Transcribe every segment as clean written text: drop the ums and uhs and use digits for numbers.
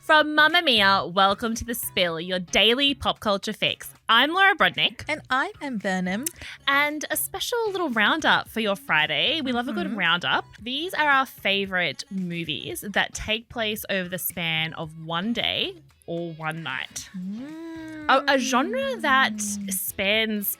From Mamma Mia, welcome to The Spill, your daily pop culture fix. I'm Laura Brodnick. And I am Burnham. And a special little roundup for your Friday. We love a good roundup. These are our favourite movies that take place over the span of one day or one night. A genre that spans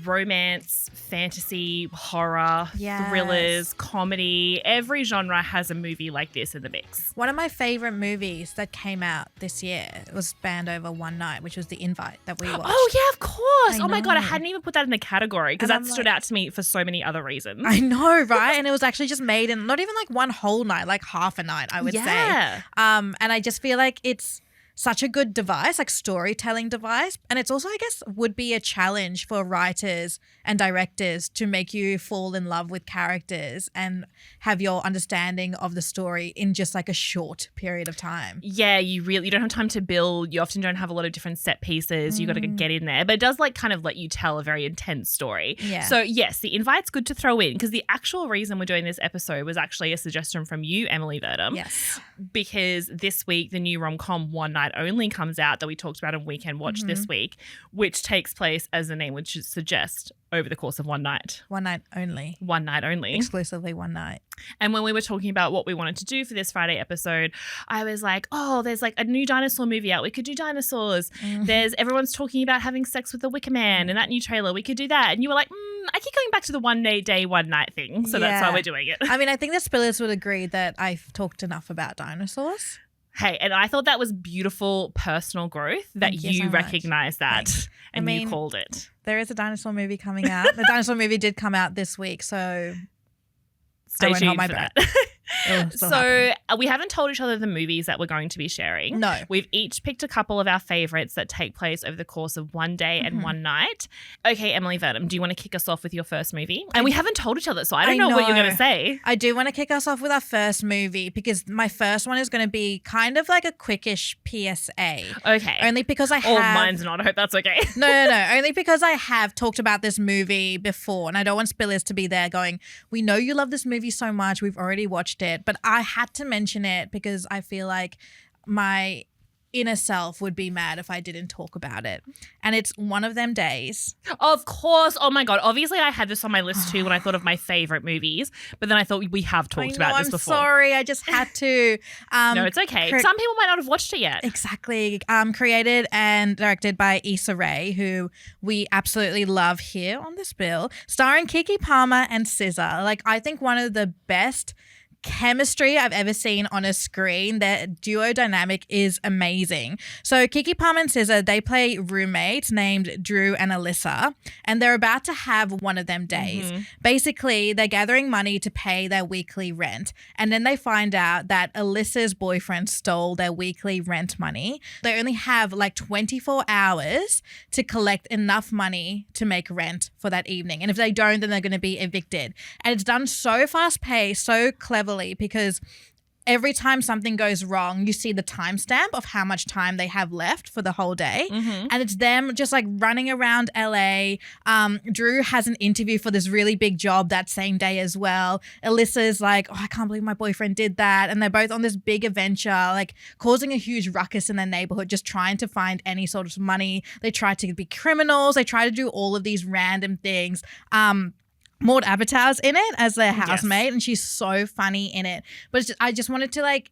romance, fantasy, horror, thrillers, comedy. Every genre has a movie like this in the mix. One of my favourite movies that came out this year was spanned over one night, which was The Invite that we watched. Oh, yeah, of course. I Oh, my God. I know. hadn't even put that in the category because And that I'm stood like- out to me for so many other reasons. I know, right? And it was actually just made in not even like one whole night, like half a night, I would say. And I just feel like it's such a good device, like storytelling device. And it's also, I guess, would be a challenge for writers and directors to make you fall in love with characters and have your understanding of the story in just like a short period of time. Yeah, you don't have time to build. You often don't have a lot of different set pieces. You got to get in there. But it does like kind of let you tell a very intense story. Yeah. So yes, The Invite's good to throw in because the actual reason we're doing this episode was actually a suggestion from you, Emily Verdum. Yes. Because this week the new rom-com One Night Only comes out that we talked about on Weekend Watch this week, which takes place, as the name would suggest, over the course of one night. One night only. One night only. Exclusively one night. And when we were talking about what we wanted to do for this Friday episode, I was like, oh, there's like a new dinosaur movie out. We could do dinosaurs. Everyone's talking about having sex with the Wicker Man and that new trailer. We could do that. And you were like, I keep going back to the one day, one night thing. So that's why we're doing it. I mean, I think the Spillers would agree that I've talked enough about dinosaurs. Hey, and I thought that was beautiful personal growth that Thank you so much. recognized that and you mean, called it. There is a dinosaur movie coming out. The dinosaur movie did come out this week, so Stay I won't tuned hold my for breath. that. It'll still happen. So we haven't told each other the movies that we're going to be sharing. No. We've each picked a couple of our favorites that take place over the course of one day and one night. Okay, Emily Verdum, do you want to kick us off with your first movie? And we haven't told each other, so I don't know what you're going to say. I do want to kick us off with our first movie because my first one is going to be kind of like a quickish PSA. Okay. Only because I Oh, have... mine's not. I hope that's okay. No. Only because I have talked about this movie before and I don't want Spillers to be there going, we know you love this movie so much. We've already watched it. But I had to mention it because I feel like my inner self would be mad if I didn't talk about it. And it's One of Them Days. Of course. Oh, my God. Obviously, I had this on my list too when I thought of my favorite movies. But then I thought we have talked about this before. I'm sorry. I just had to. No, it's okay. Some people might not have watched it yet. Exactly. Created and directed by Issa Rae, who we absolutely love here on The Spill, starring Keke Palmer and SZA. Like, I think one of the best chemistry I've ever seen on a screen. Their duo dynamic is amazing. So Keke Palmer and SZA, they play roommates named Drew and Alyssa, and they're about to have one of them days. Basically, they're gathering money to pay their weekly rent, and then they find out that Alyssa's boyfriend stole their weekly rent money. They only have like 24 hours to collect enough money to make rent for that evening, and if they don't, then they're going to be evicted. And it's done so fast-paced, so cleverly, because every time something goes wrong, you see the timestamp of how much time they have left for the whole day. And it's them just like running around LA. Drew has an interview for this really big job that same day as well. Alyssa's like, oh, I can't believe my boyfriend did that. And they're both on this big adventure, like causing a huge ruckus in their neighborhood, just trying to find any sort of money. They try to be criminals. They try to do all of these random things. Maud Apatow's in it as their housemate, and she's so funny in it. But it's just, I just wanted to I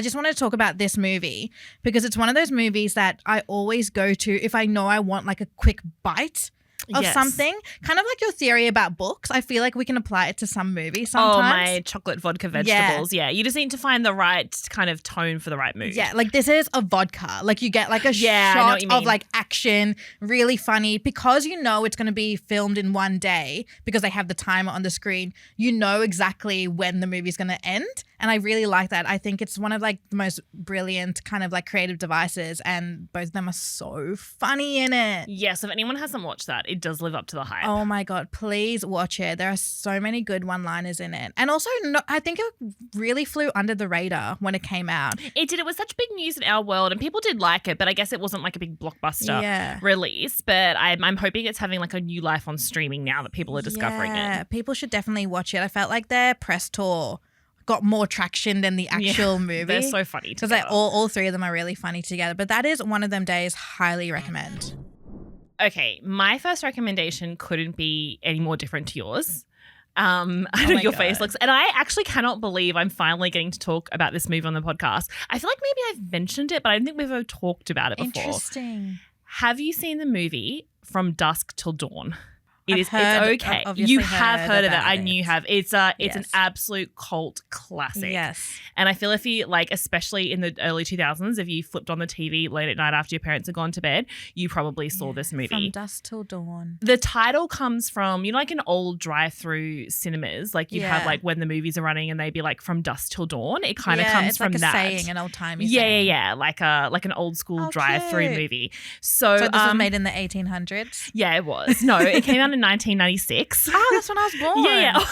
just wanted to talk about this movie because it's one of those movies that I always go to if I know I want like a quick bite of something. Kind of like your theory about books. I feel like we can apply it to some movies sometimes. Oh, my chocolate vodka vegetables. Yeah. You just need to find the right kind of tone for the right movie. Yeah, like this is a vodka. Like you get like a I know what shot you mean. of like action, really funny, because you know it's going to be filmed in one day because they have the timer on the screen. You know exactly when the movie's going to end. And I really like that. I think it's one of like the most brilliant kind of like creative devices, and both of them are so funny in it. Yes, if anyone hasn't watched that, it does live up to the hype. Oh my God, please watch it. There are so many good one-liners in it. And also, I think it really flew under the radar when it came out. It did. It was such big news in our world and people did like it, but I guess it wasn't like a big blockbuster release. But I'm hoping it's having like a new life on streaming now that people are discovering it. People should definitely watch it. I felt like their press tour got more traction than the actual movie. They're so funny because together. all three of them are really funny together. But that is one of them days. Highly recommend. Okay, my first recommendation couldn't be any more different to yours. I know your face looks, and I actually cannot believe I'm finally getting to talk about this movie on the podcast. I feel like maybe I've mentioned it, but I don't think we've ever talked about it before. Interesting. Have you seen the movie From Dusk Till Dawn? It's okay. I've You have heard of it. about I knew you have. It's an Yes. absolute cult classic. Yes. And I feel if you like, especially in the early 2000s, if you flipped on the TV late at night after your parents had gone to bed, you probably saw this movie. From Dusk Till Dawn. The title comes from, like in old drive-through cinemas, like you'd have like when the movies are running and they'd be like From Dusk Till Dawn. It kind of comes it's from like a that. saying, an old-timey Yeah, saying. yeah, like an old school Oh, drive-through cute. movie. So So this was made in the 1800s? yeah, it was. No, it came out in 1996. Oh, that's when I was born. Yeah. Oh,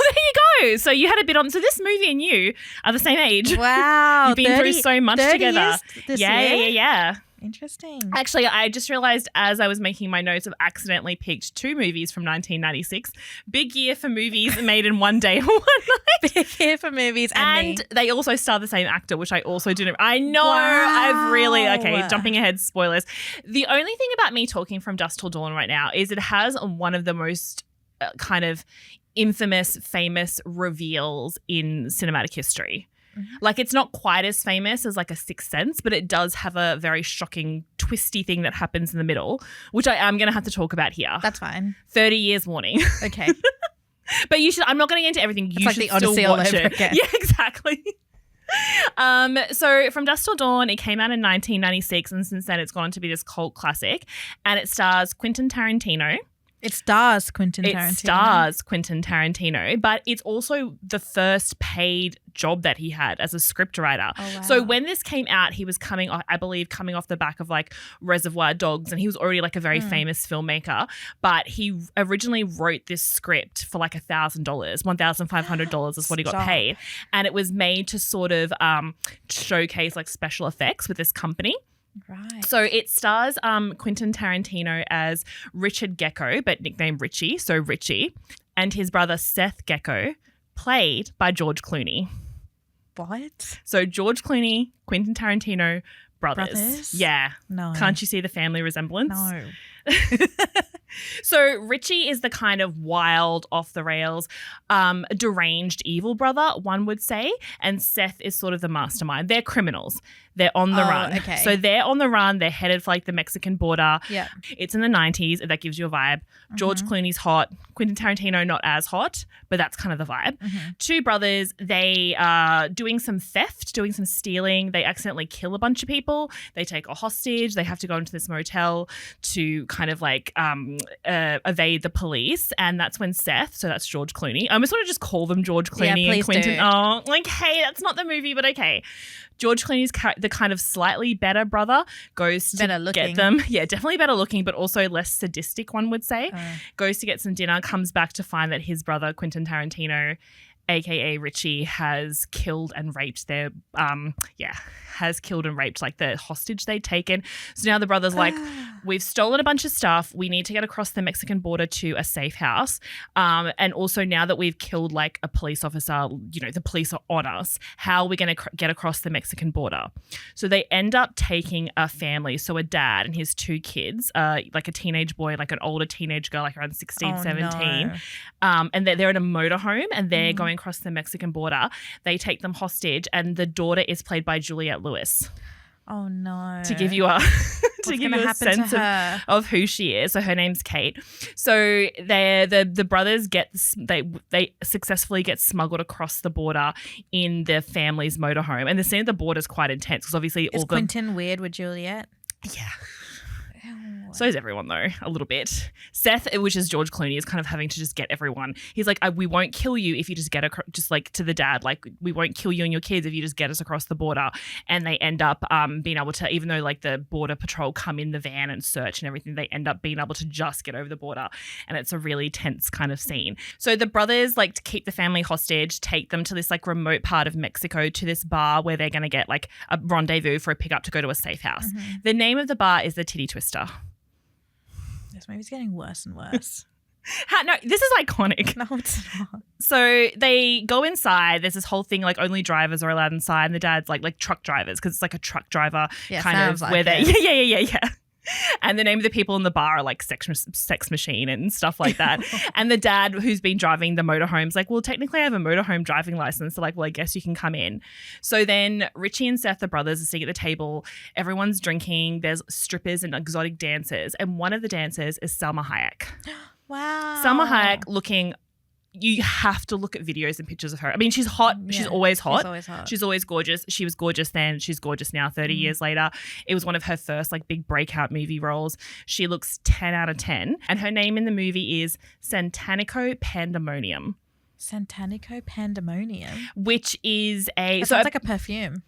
there you go. So you had a bit on. So this movie and you are the same age. Wow. You've been through so much 30 together. years this Yeah, year? yeah. Interesting. Actually, I just realized as I was making my notes, I've accidentally picked two movies from 1996. Big year for movies made in one day or one night. Big here for movies and me. they also star the same actor, which I also didn't. I know. Wow. I've really, okay, jumping ahead, spoilers. The only thing about me talking From Dusk Till Dawn right now is it has one of the most kind of infamous, famous reveals in cinematic history. Mm-hmm. Like it's not quite as famous as like a Sixth Sense, but it does have a very shocking, twisty thing that happens in the middle, which I am going to have to talk about here. That's fine. 30 years warning. Okay. But you should. I'm not going to get into everything. You like should the Odyssey still all watch over it. again. Yeah, exactly. So From Dusk Till Dawn, it came out in 1996, and since then it's gone on to be this cult classic, and it stars Quentin Tarantino. It stars Quentin Tarantino, but it's also the first paid job that he had as a scriptwriter. Oh, wow. So when this came out, he was coming off the back of like Reservoir Dogs, and he was already like a very famous filmmaker, but he originally wrote this script for like $1,000, $1,500 is what he got paid. And it was made to sort of showcase like special effects with this company. Right. So it stars Quentin Tarantino as Richard Gecko, but nicknamed Richie, so Richie, and his brother Seth Gecko, played by George Clooney. What? So George Clooney, Quentin Tarantino, brothers. Yeah. No. Can't you see the family resemblance? No. So Richie is the kind of wild, off the rails, deranged evil brother, one would say, and Seth is sort of the mastermind. They're criminals. They're on the run. Okay. So they're on the run. They're headed for like the Mexican border. Yeah. It's in the 90s. That gives you a vibe. George Clooney's hot. Quentin Tarantino not as hot, but that's kind of the vibe. Two brothers, they are doing some theft, doing some stealing. They accidentally kill a bunch of people. They take a hostage. They have to go into this motel to kind of like evade the police. And that's when Seth, so that's George Clooney. I almost want to just call them George Clooney and Quentin. Do. Oh, like, hey, that's not the movie, but okay. George Clooney's the kind of slightly better brother goes to get them. Yeah, definitely better looking, but also less sadistic, one would say. Goes to get some dinner, comes back to find that his brother, Quentin Tarantino, aka Richie, has killed and raped like the hostage they'd taken. So now the brother's like, we've stolen a bunch of stuff. We need to get across the Mexican border to a safe house. And also now that we've killed like a police officer, the police are on us. How are we going to get across the Mexican border? So they end up taking a family. So a dad and his two kids, like a teenage boy, like an older teenage girl, like around 16, 17. No. And they're in a motorhome and they're going across the Mexican border. They take them hostage and the daughter is played by Juliette Lewis. Oh no. To give you a sense of who she is. So her name's Kate. So the brothers they successfully get smuggled across the border in the family's motorhome. And the scene at the border is quite intense because obviously is Quentin weird with Juliet? Yeah. So is everyone, though, a little bit. Seth, which is George Clooney, is kind of having to just get everyone. He's like, we won't kill you if you just get just like to the dad, like we won't kill you and your kids if you just get us across the border. And they end up being able to, even though like the border patrol come in the van and search and everything, they end up being able to just get over the border. And it's a really tense kind of scene. So the brothers like to keep the family hostage, take them to this like remote part of Mexico to this bar where they're going to get like a rendezvous for a pickup to go to a safe house. The name of the bar is the Titty Twister. This movie's getting worse and worse. No, this is iconic. No, it's not. So they go inside. There's this whole thing like only drivers are allowed inside, and the dad's like truck drivers because it's like a truck driver kind of like where they it. yeah. And the name of the people in the bar are like sex machine and stuff like that. And the dad who's been driving the motorhome's like, well, technically I have a motorhome driving license. So like, well, I guess you can come in. So then Richie and Seth, the brothers, are sitting at the table. Everyone's drinking. There's strippers and exotic dancers. And one of the dancers is Salma Hayek. Wow. Salma Hayek looking... You have to look at videos and pictures of her. I mean, she's hot. Yeah, she's always hot. She's always gorgeous. She was gorgeous then. She's gorgeous now, 30 years later. It was one of her first like big breakout movie roles. She looks 10 out of 10. And her name in the movie is Santanico Pandemonium. Santanico Pandemonium? Which is That sounds like a perfume.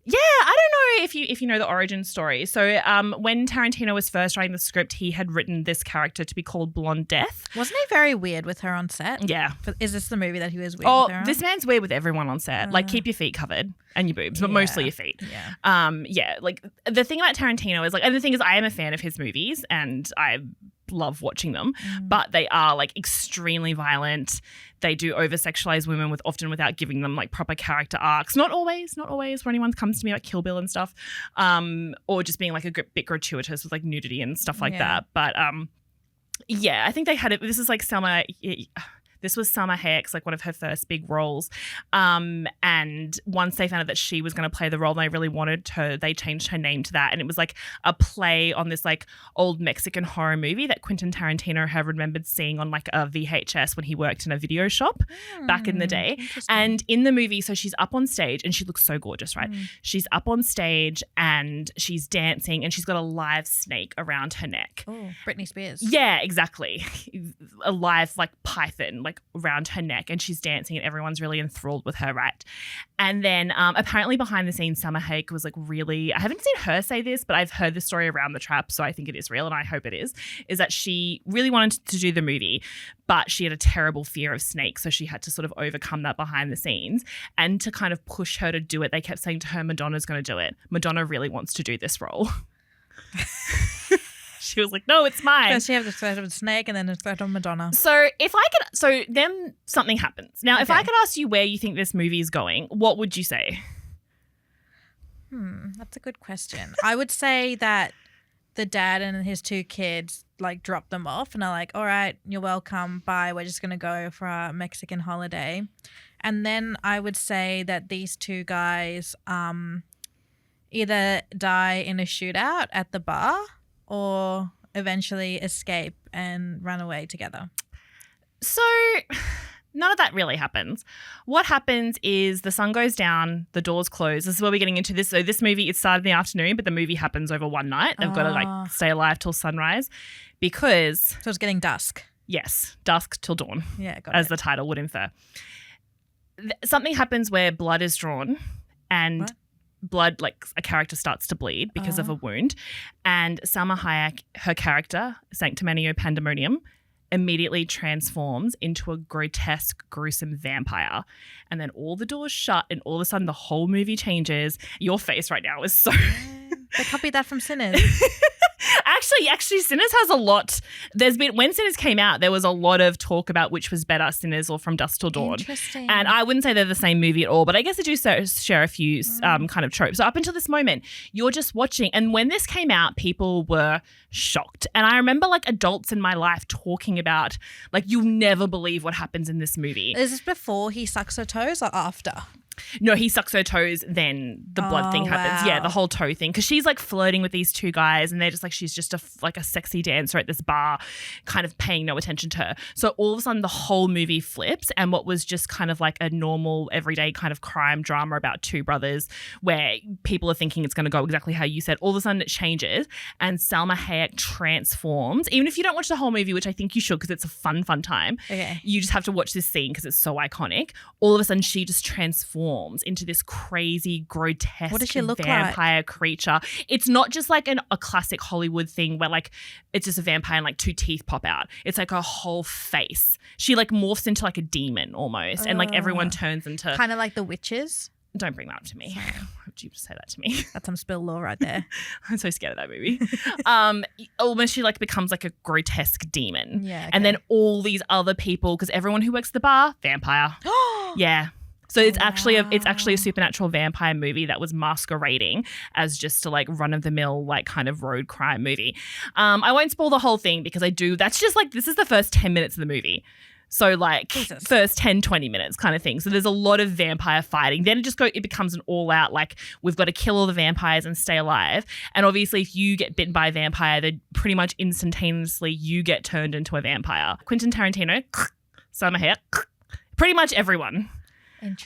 Yeah, I don't know if you know the origin story. So when Tarantino was first writing the script, he had written this character to be called Blonde Death. Wasn't he very weird with her on set? Yeah. Is this the movie that he was weird with her on? This man's weird with everyone on set. Like, keep your feet covered and your boobs, but mostly your feet. Yeah. Like, the thing about Tarantino is, like, and the thing is, I am a fan of his movies and I love watching them, but they are, like, extremely violent. They do over-sexualize women often without giving them like proper character arcs. Not always when anyone comes to me about Kill Bill and stuff, or just being like a bit gratuitous with like nudity and stuff like that. But I think they had it. This is like Selma. This was Salma Hayek's like one of her first big roles. And once they found out that she was going to play the role and they really wanted her, they changed her name to that. And it was like a play on this like old Mexican horror movie that Quentin Tarantino had remembered seeing on like a VHS when he worked in a video shop back in the day. And in the movie, so she's up on stage and she looks so gorgeous, right? She's up on stage and she's dancing and she's got a live snake around her neck. Oh, Britney Spears. Yeah, exactly. A live like python like around her neck, and she's dancing and everyone's really enthralled with her, right? And then apparently behind the scenes, Salma Hayek was like really, I haven't seen her say this, but I've heard the story around the trap, so I think it is real and I hope it is that she really wanted to do the movie, but she had a terrible fear of snakes, so she had to sort of overcome that behind the scenes. And to kind of push her to do it, they kept saying to her, Madonna's going to do it. Madonna really wants to do this role. She was like, no, it's mine. First you have the threat of a snake and then the threat of Madonna. So then something happens. Now, if I could ask you where you think this movie is going, what would you say? That's a good question. I would say that the dad and his two kids like drop them off and are like, all right, you're welcome. Bye. We're just going to go for our Mexican holiday. And then I would say that these two guys either die in a shootout at the bar or eventually escape and run away together. So none of that really happens. What happens is the sun goes down, the doors close. This is where we're getting into this. So this movie, it started in the afternoon, but the movie happens over one night. They've got to like stay alive till sunrise because... So it's getting dusk. Yes, dusk till dawn. Yeah, got as the title would infer. Something happens where blood is drawn and... What? Blood, like a character starts to bleed because of a wound, and Salma Hayek, her character, Sanctimonium Pandemonium, immediately transforms into a grotesque, gruesome vampire. And then all the doors shut and all of a sudden the whole movie changes. Your face right now is so... They copied that from Sinners. Actually, Sinners has a lot. When Sinners came out, there was a lot of talk about which was better, Sinners or From Dusk Till Dawn. Interesting. And I wouldn't say they're the same movie at all, but I guess they do share a few kind of tropes. So up until this moment, you're just watching. And when this came out, people were shocked. And I remember like adults in my life talking about like, you'll never believe what happens in this movie. Is this before he sucks her toes or after? No, he sucks her toes, then the blood thing happens. Wow. Yeah, the whole toe thing. Because she's like flirting with these two guys and they're just like, she's just a sexy dancer at this bar, kind of paying no attention to her. So all of a sudden the whole movie flips, and what was just kind of like a normal everyday kind of crime drama about two brothers where people are thinking it's going to go exactly how you said, all of a sudden it changes and Salma Hayek transforms. Even if you don't watch the whole movie, which I think you should because it's a fun time. Okay. You just have to watch this scene because it's so iconic. All of a sudden she just transforms into this crazy, grotesque what does she look vampire like? Creature. It's not just like a classic Hollywood thing where like it's just a vampire and like two teeth pop out. It's like a whole face. She like morphs into like a demon almost, and like everyone turns into kind of like the witches. Don't bring that up to me. did you say that to me? That's some spill law right there. I'm so scared of that movie. Almost she like becomes like a grotesque demon. Yeah. Okay. And then all these other people, because everyone who works the bar, vampire. Yeah. So it's actually a supernatural vampire movie that was masquerading as just a like run of the mill like kind of road crime movie. I won't spoil the whole thing because that's just like this is the first 10 minutes of the movie. So like Jesus. First 10, 20 minutes kind of thing. So there's a lot of vampire fighting. Then it becomes an all out like we've got to kill all the vampires and stay alive. And obviously if you get bitten by a vampire, then pretty much instantaneously you get turned into a vampire. Quentin Tarantino, Salma Hayek, pretty much everyone.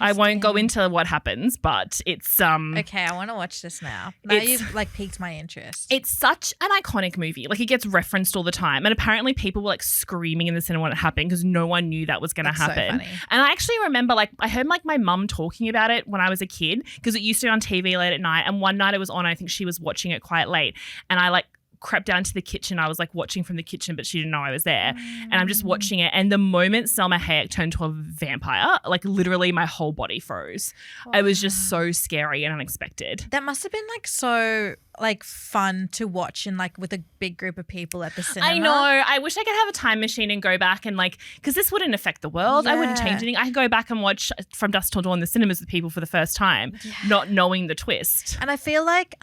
I won't go into what happens, but it's Okay, I want to watch this now. Now you've like piqued my interest. It's such an iconic movie. Like it gets referenced all the time, and apparently people were like screaming in the cinema when it happened because no one knew that was going to happen. So funny. And I actually remember like I heard like my mum talking about it when I was a kid because it used to be on TV late at night, and one night it was on. I think she was watching it quite late, and I like crept down to the kitchen. I was like watching from the kitchen, but she didn't know I was there. And I'm just watching it. And the moment Salma Hayek turned to a vampire, like literally my whole body froze. Wow. It was just so scary and unexpected. That must have been like so like fun to watch and like with a big group of people at the cinema. I know. I wish I could have a time machine and go back and like, because this wouldn't affect the world. I wouldn't change anything. I could go back and watch From Dusk Till Dawn the cinemas with people for the first time, not knowing the twist. And I feel like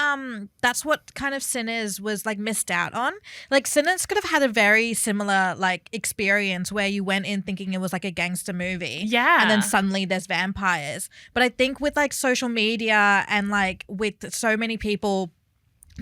that's what kind of Sinners was like missed out on. Like Sinners could have had a very similar like experience where you went in thinking it was like a gangster movie. Yeah. And then suddenly there's vampires. But I think with like social media and like with so many people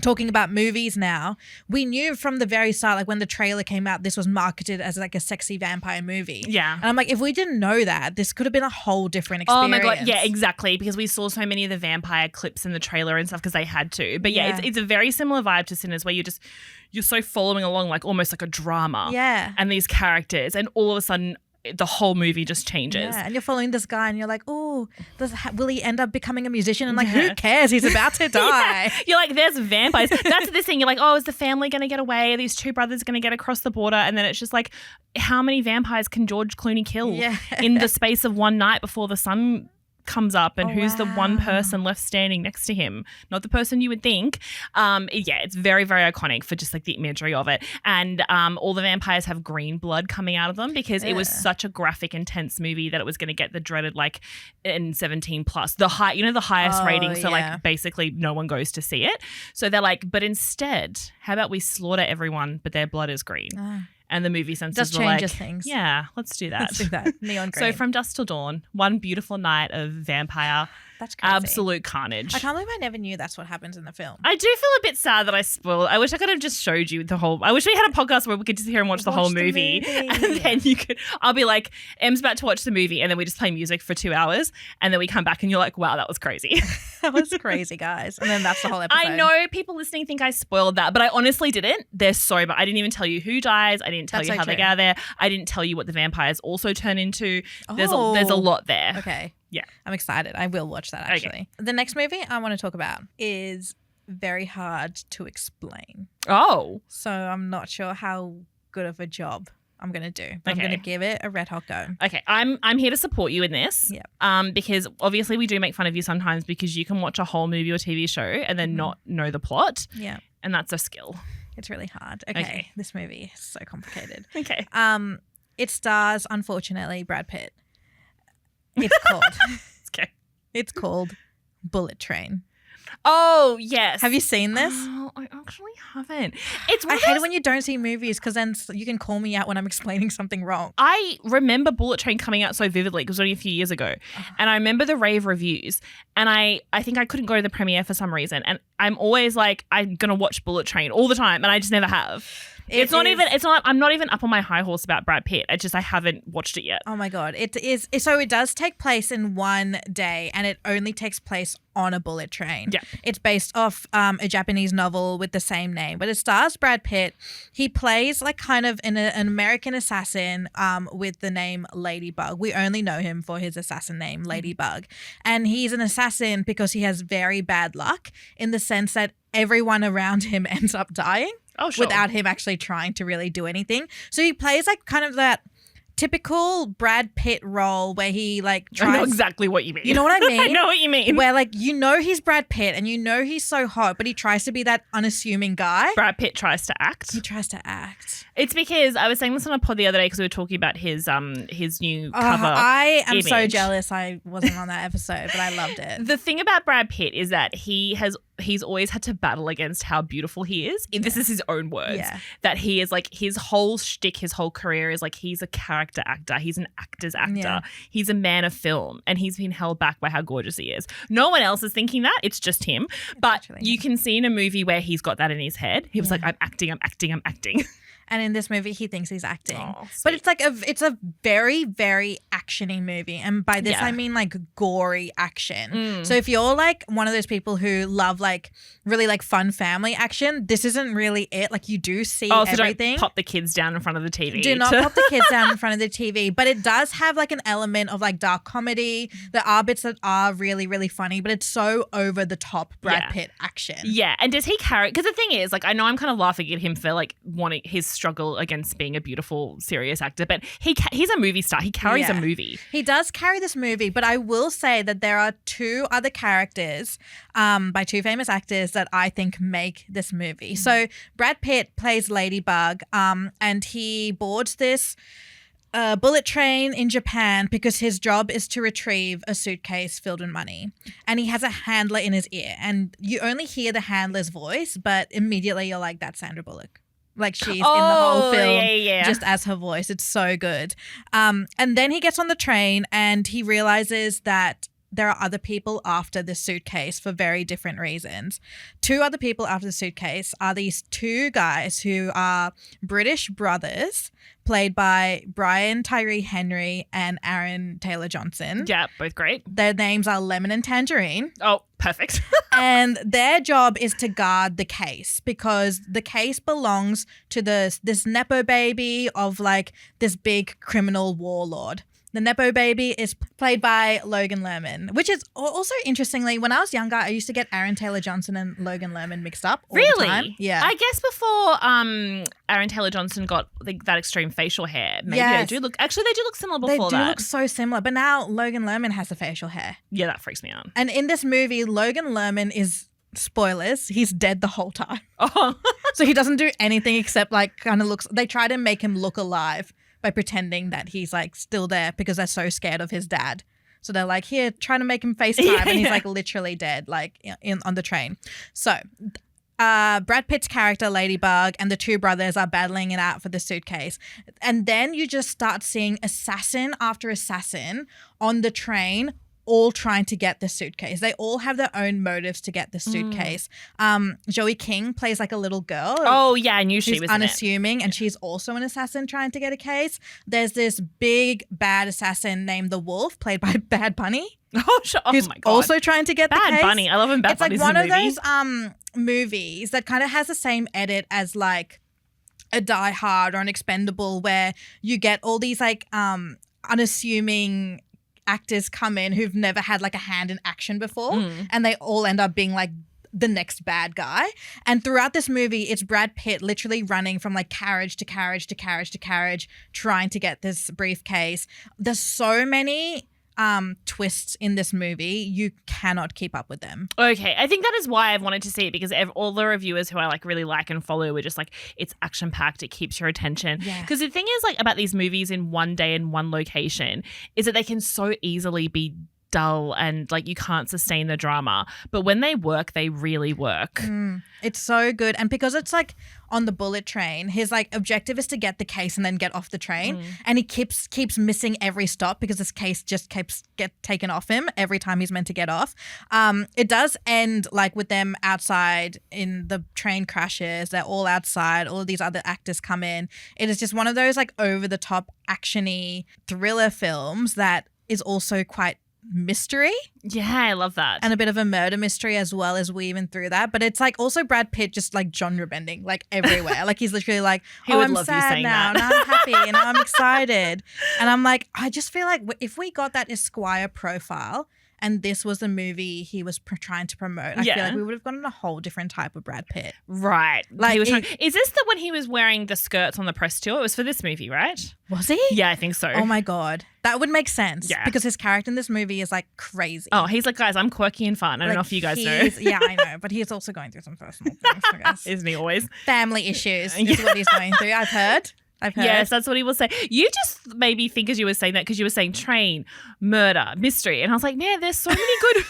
talking about movies now, we knew from the very start, like when the trailer came out, this was marketed as like a sexy vampire movie. Yeah. And I'm like, if we didn't know that, this could have been a whole different experience. Oh my God. Yeah, exactly. Because we saw so many of the vampire clips in the trailer and stuff because they had to. But yeah, it's a very similar vibe to Sinners where you're so following along like almost like a drama. Yeah. And these characters, and all of a sudden the whole movie just changes. Yeah, and you're following this guy and you're like, oh, will he end up becoming a musician? And like, who cares? He's about to die. Yeah. You're like, there's vampires. That's the thing. You're like, oh, is the family going to get away? Are these two brothers going to get across the border? And then it's just like, how many vampires can George Clooney kill in the space of one night before the sun comes up, and who's the one person left standing next to him? Not the person you would think. It's very, very iconic for just like the imagery of it. And all the vampires have green blood coming out of them because it was such a graphic, intense movie that it was going to get the dreaded like in 17 plus, the highest rating. So like basically no one goes to see it. So they're like, but instead, how about we slaughter everyone, but their blood is green? And the movie censors were like, things. Yeah, let's do that. Let's do that. Neon green. So From Dusk Till Dawn, one beautiful night of vampire. That's crazy. Absolute carnage. I can't believe I never knew that's what happens in the film. I do feel a bit sad that I spoiled. I wish I could have just showed you the whole. I wish we had a podcast where we could just sit here and watch the whole movie. And then I'll be like, Em's about to watch the movie, and then we just play music for 2 hours, and then we come back and you're like, wow, that was crazy. That was crazy, guys. And then that's the whole episode. I know people listening think I spoiled that, but I honestly didn't. They're so bad. I didn't even tell you who dies. I didn't tell you how they get there. I didn't tell you what the vampires also turn into. There's a lot there. Okay. Yeah. I'm excited. I will watch that actually. Okay. The next movie I want to talk about is very hard to explain. Oh. So I'm not sure how good of a job I'm going to do. But I'm going to give it a red hot go. Okay. I'm here to support you in this. Yeah. Because obviously we do make fun of you sometimes because you can watch a whole movie or TV show and then not know the plot. Yeah. And that's a skill. It's really hard. Okay. This movie is so complicated. Okay. It stars, unfortunately, Brad Pitt. It's called. Okay. It's called Bullet Train. Oh, yes. Have you seen this? Oh, I actually haven't. I hate it when you don't see movies because then you can call me out when I'm explaining something wrong. I remember Bullet Train coming out so vividly because it was only a few years ago. And I remember the rave reviews. And I think I couldn't go to the premiere for some reason. And I'm always like, I'm going to watch Bullet Train all the time. And I just never have. I'm not even up on my high horse about Brad Pitt. I haven't watched it yet. Oh my God. It is. So it does take place in one day and it only takes place on a bullet train. Yeah. It's based off a Japanese novel with the same name, but it stars Brad Pitt. He plays like kind of an American assassin with the name Ladybug. We only know him for his assassin name, Ladybug. And he's an assassin because he has very bad luck in the sense that everyone around him ends up dying. Oh, sure. Without him actually trying to really do anything. So he plays like kind of that typical Brad Pitt role where he like I know tries. exactly what you mean. You know what I mean? I know what you mean. Where like he's Brad Pitt and he's so hot, but he tries to be that unassuming guy. Brad Pitt tries to act. He tries to act. It's because I was saying this on a pod the other day because we were talking about his new cover. I am so image. jealous I wasn't on that episode, but I loved it. The thing about Brad Pitt is that he's always had to battle against how beautiful he is. This is his own words. Yeah. That he is like his whole shtick, his whole career is like he's a character actor. He's an actor's actor. Yeah. He's a man of film, and he's been held back by how gorgeous he is. No one else is thinking that. It's just him. But Literally. you can see in a movie where he's got that in his head. He was like, I'm acting. And in this movie, he thinks he's acting. Oh, but it's like it's a very, very actiony movie. And by this, Yeah. I mean like gory action. So if you're like one of those people who love like really like fun family action, this isn't really it. Like you do see So everything. don't pop the kids down in front of the TV. Do not pop the kids down in front of the TV. But it does have like an element of like dark comedy. There are bits that are really, really funny, but it's so over the top Brad Yeah. Pitt action. Yeah, and does he carry? Because the thing is, like, I know I'm kind of laughing at him for like wanting his struggle against being a beautiful, serious actor, but he's a movie star. He carries a Yeah. movie. He does carry this movie, but I will say that there are two other characters by two famous actors that I think make this movie. So Brad Pitt plays Ladybug, and he boards this bullet train in Japan because his job is to retrieve a suitcase filled with money. And he has a handler in his ear, and you only hear the handler's voice, but immediately you're like, that's Sandra Bullock. Like she's in the whole film yeah. just as her voice. It's so good. And then he gets on the train and he realizes that there are other people after the suitcase for very different reasons. Two other people after the suitcase are these two guys who are British brothers played by Brian Tyree Henry and Aaron Taylor Johnson. Yeah, both great. Their names are Lemon and Tangerine. Oh, perfect. And their job is to guard the case because the case belongs to this Nepo baby of like this big criminal warlord. The Nepo baby is played by Logan Lerman, which is also interestingly, when I was younger, I used to get Aaron Taylor Johnson and Logan Lerman mixed up all the time. Really? Yeah. I guess before Aaron Taylor Johnson got that extreme facial hair, maybe Yes. they do look similar They before do that. look so similar, but now Logan Lerman has the facial hair. Yeah, that freaks me out. And in this movie, Logan Lerman is, spoilers, he's dead the whole time. Oh, So he doesn't do anything except like kind of looks, they try to make him look alive by pretending that he's like still there because they're so scared of his dad. So they're like, here, try to make him FaceTime. Yeah, and he's yeah. like literally dead, like on the train. So Brad Pitt's character, Ladybug, and the two brothers are battling it out for the suitcase. And then you just start seeing assassin after assassin on the train, all trying to get the suitcase. They all have their own motives to get the suitcase. Joey King plays like a little girl. oh yeah, I knew she She's was in it. unassuming, and she's also an assassin trying to get a case. There's this big bad assassin named the Wolf, played by Bad Bunny, Oh, who's my god. also trying to get the Bad case. Bunny. I love him. Bad It's like Bunny's one in of the movie. those movies that kind of has the same edit as like a Die Hard or an Expendable, where you get all these like unassuming actors come in who've never had like a hand in action before, and they all end up being like the next bad guy. And throughout this movie, it's Brad Pitt literally running from like carriage to carriage to carriage to carriage, trying to get this briefcase. There's so many twists in this movie, you cannot keep up with them. Okay, I think that is why I've wanted to see it, because all the reviewers who I like really like and follow were just like, it's action packed, it keeps your attention. Yeah. Because the thing is like about these movies in one day in one location is that they can so easily be dull and like you can't sustain the drama, but when they work, they really work. It's so good. And because it's like on the bullet train, his like objective is to get the case and then get off the train, and he keeps missing every stop because this case just get taken off him every time he's meant to get off. It does end like with them outside in the train crashes. They're all outside, all of these other actors come in. It is just one of those like over the top actiony thriller films that is also quite mystery Yeah, I love that. and a bit of a murder mystery as well as weaving through that. But it's like also Brad Pitt just like genre bending like everywhere. Like he's literally like, He oh, would I'm love you sad saying now, that. and I'm happy, and I'm excited. And I'm like, I just feel like if we got that Esquire profile and this was the movie he was trying to promote, I feel like we would have gotten a whole different type of Brad Pitt. Right. Like, is this the when he was wearing the skirts on the press tour? It was for this movie, right? Was he? Yeah, I think so. Oh my God. That would make sense. Yeah. Because his character in this movie is like crazy. Oh, he's like, guys, I'm quirky and fun. I don't know if you guys know. Yeah, I know. But he's also going through some personal things, I guess. Isn't he always? Family issues is what he's going through. I've heard. Yes, that's what he will say. You just made me think as you were saying that because you were saying train, murder, mystery. And I was like, man, there's so many good...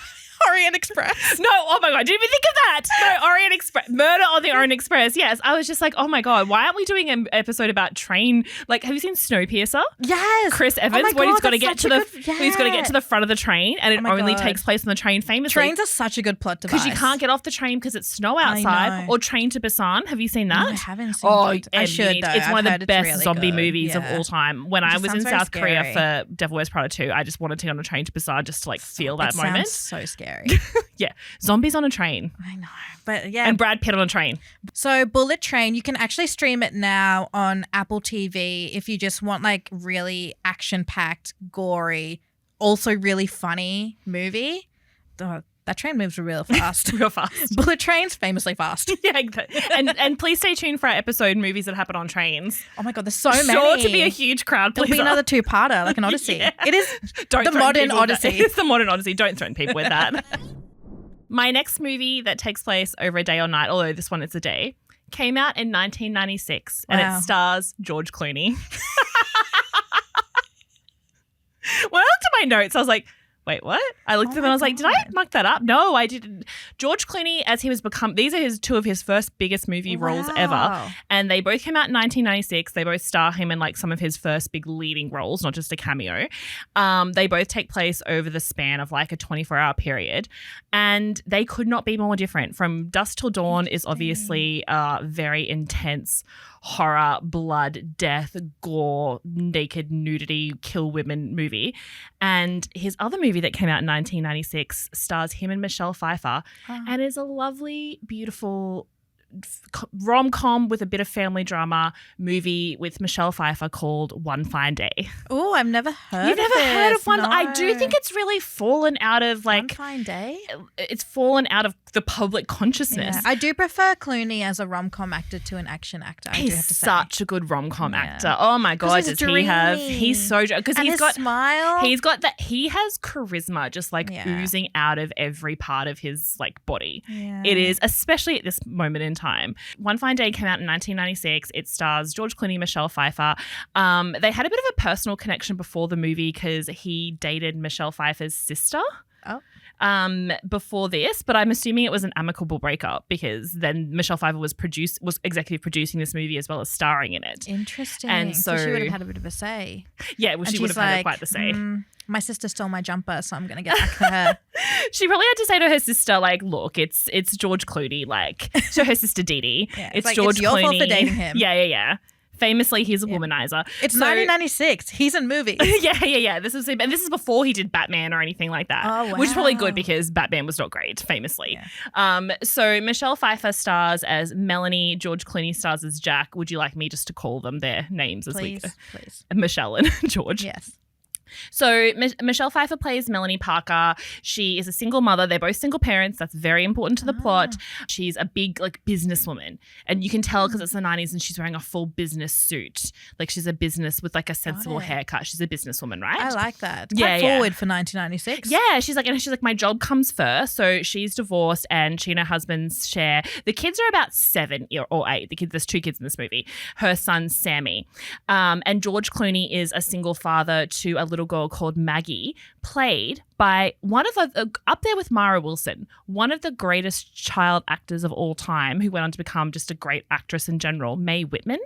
Orient Express. No, oh my God, didn't even think of that. No, Orient Express, murder on the Orient Express. Yes, I was just like, oh my God, why aren't we doing an episode about train? Like, have you seen Snowpiercer? Yes. Chris Evans, oh where he's got to get to he's got to get to the front of the train, and it only takes place on the train. Famously, trains are such a good plot device because you can't get off the train because it's snow outside. Or Train to Busan. Have you seen that? No, I haven't seen. I should though. It's one of the best really zombie good. movies of all time. When I was in South Korea for Devil Wears Prada 2, I just wanted to get on a train to Busan just to like feel that moment. So scary. Yeah. Zombies on a train. I know. But yeah. And Brad Pitt on a train. So Bullet Train, you can actually stream it now on Apple TV if you just want like really action-packed, gory, also really funny movie. That train moves real fast. Real fast. Bullet Train's famously fast. Yeah, and please stay tuned for our episode movies that happen on trains. Oh my God, there's so many. Sure to be a huge crowd pleaser. There'll be another two-parter, like an Odyssey. Yeah. It is the modern Odyssey. It's the modern Odyssey. Don't threaten people with that. My next movie that takes place over a day or night, although this one is a day, came out in 1996 and it stars George Clooney. When I looked at my notes, I was like, wait, what? I looked at them and I was like, did I muck that up? No, I didn't. George Clooney, as he was these are two of his first biggest movie roles ever. And they both came out in 1996. They both star him in like some of his first big leading roles, not just a cameo. They both take place over the span of like a 24-hour period. And they could not be more different. From Dusk Till Dawn is obviously a very intense horror, blood, death, gore, naked nudity, kill women movie. And his other movie that came out in 1996 stars him and Michelle Pfeiffer and is a lovely, beautiful rom-com with a bit of family drama movie with Michelle Pfeiffer called One Fine Day. Oh, I've never heard You've of never heard of one? No. I do think it's really fallen out of like... One Fine Day? It's fallen out of the public consciousness. Yeah. I do prefer Clooney as a rom-com actor to an action actor. He's such a good rom-com actor. Oh my God, does he have? He's so... Because he's got... smile. He's got that... He has charisma just like oozing out of every part of his like body. Yeah. It is, especially at this moment in time. One Fine Day came out in 1996. It stars George Clooney, Michelle Pfeiffer. They had a bit of a personal connection before the movie because he dated Michelle Pfeiffer's sister. Oh. Before this, but I'm assuming it was an amicable breakup because then Michelle Pfeiffer was executive producing this movie as well as starring in it. Interesting. And so she would have had a bit of a say. Yeah, well, she would have had quite the say. My sister stole my jumper, so I'm going to get back to her. She probably had to say to her sister, like, look, it's George Clooney, like, to her sister Dee Dee. Yeah, it's like, George it's your Clooney. fault for dating him. Yeah. Famously, he's a womanizer. It's 1996. He's in movies. Yeah. This is before he did Batman or anything like that. Oh, wow. Which is probably good because Batman was not great, famously. Yeah. So Michelle Pfeiffer stars as Melanie. George Clooney stars as Jack. Would you like me just to call them their names as please. Michelle and George? Yes. So Michelle Pfeiffer plays Melanie Parker. She is a single mother. They're both single parents. That's very important to the plot. She's a big like businesswoman, and you can tell because it's the 90s and she's wearing a full business suit. Like she's a business with like a sensible haircut. She's a businesswoman, right? I like that. Quite forward for 1996. Yeah, she's like my job comes first. So she's divorced and she and her husband share. The kids are about 7 or 8. There's 2 kids in this movie. Her son Sammy, and George Clooney is a single father to a little girl called Maggie, played by one of up there with Mara Wilson, one of the greatest child actors of all time, who went on to become just a great actress in general, Mae Whitman.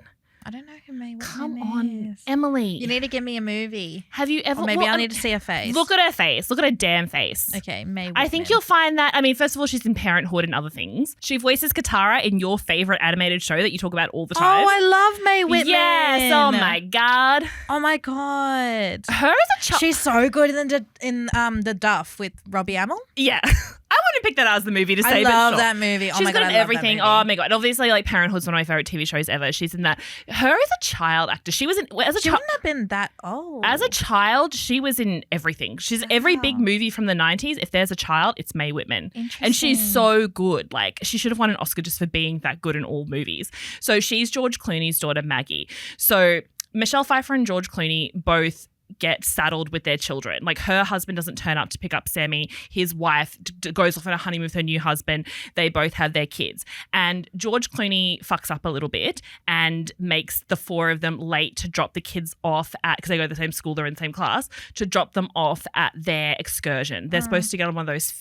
I don't know who Mae Whitman is. Come on, Emily. You need to give me a movie. Have you ever? Or maybe I'll need to see her face. Look at her face. Look at her damn face. Okay, Mae Whitman. I think you'll find that. I mean, first of all, she's in Parenthood and other things. She voices Katara in your favorite animated show that you talk about all the time. Oh, I love Mae Whitman. Yes. Oh my god. Oh my god. Her as a child. She's so good in the Duff with Robbie Amell. Yeah. I want to didn't pick that as the movie to I say. love but sure. that movie. Oh She's my God, good I in love everything. that movie. Oh my God. And obviously, like Parenthood's one of my favorite TV shows ever. She's in that. Her as a child actor, she was in as a She child. wouldn't have been that old. As a child, she was in everything. She's every big movie from the 90s. If there's a child, it's Mae Whitman. And she's so good. Like, she should have won an Oscar just for being that good in all movies. So she's George Clooney's daughter, Maggie. So Michelle Pfeiffer and George Clooney both get saddled with their children. Like, her husband doesn't turn up to pick up Sammy. His wife goes off on a honeymoon with her new husband. They both have their kids. And George Clooney fucks up a little bit and makes the four of them late to drop the kids off at, because they go to the same school, they're in the same class, to drop them off at their excursion. They're supposed to get on one of those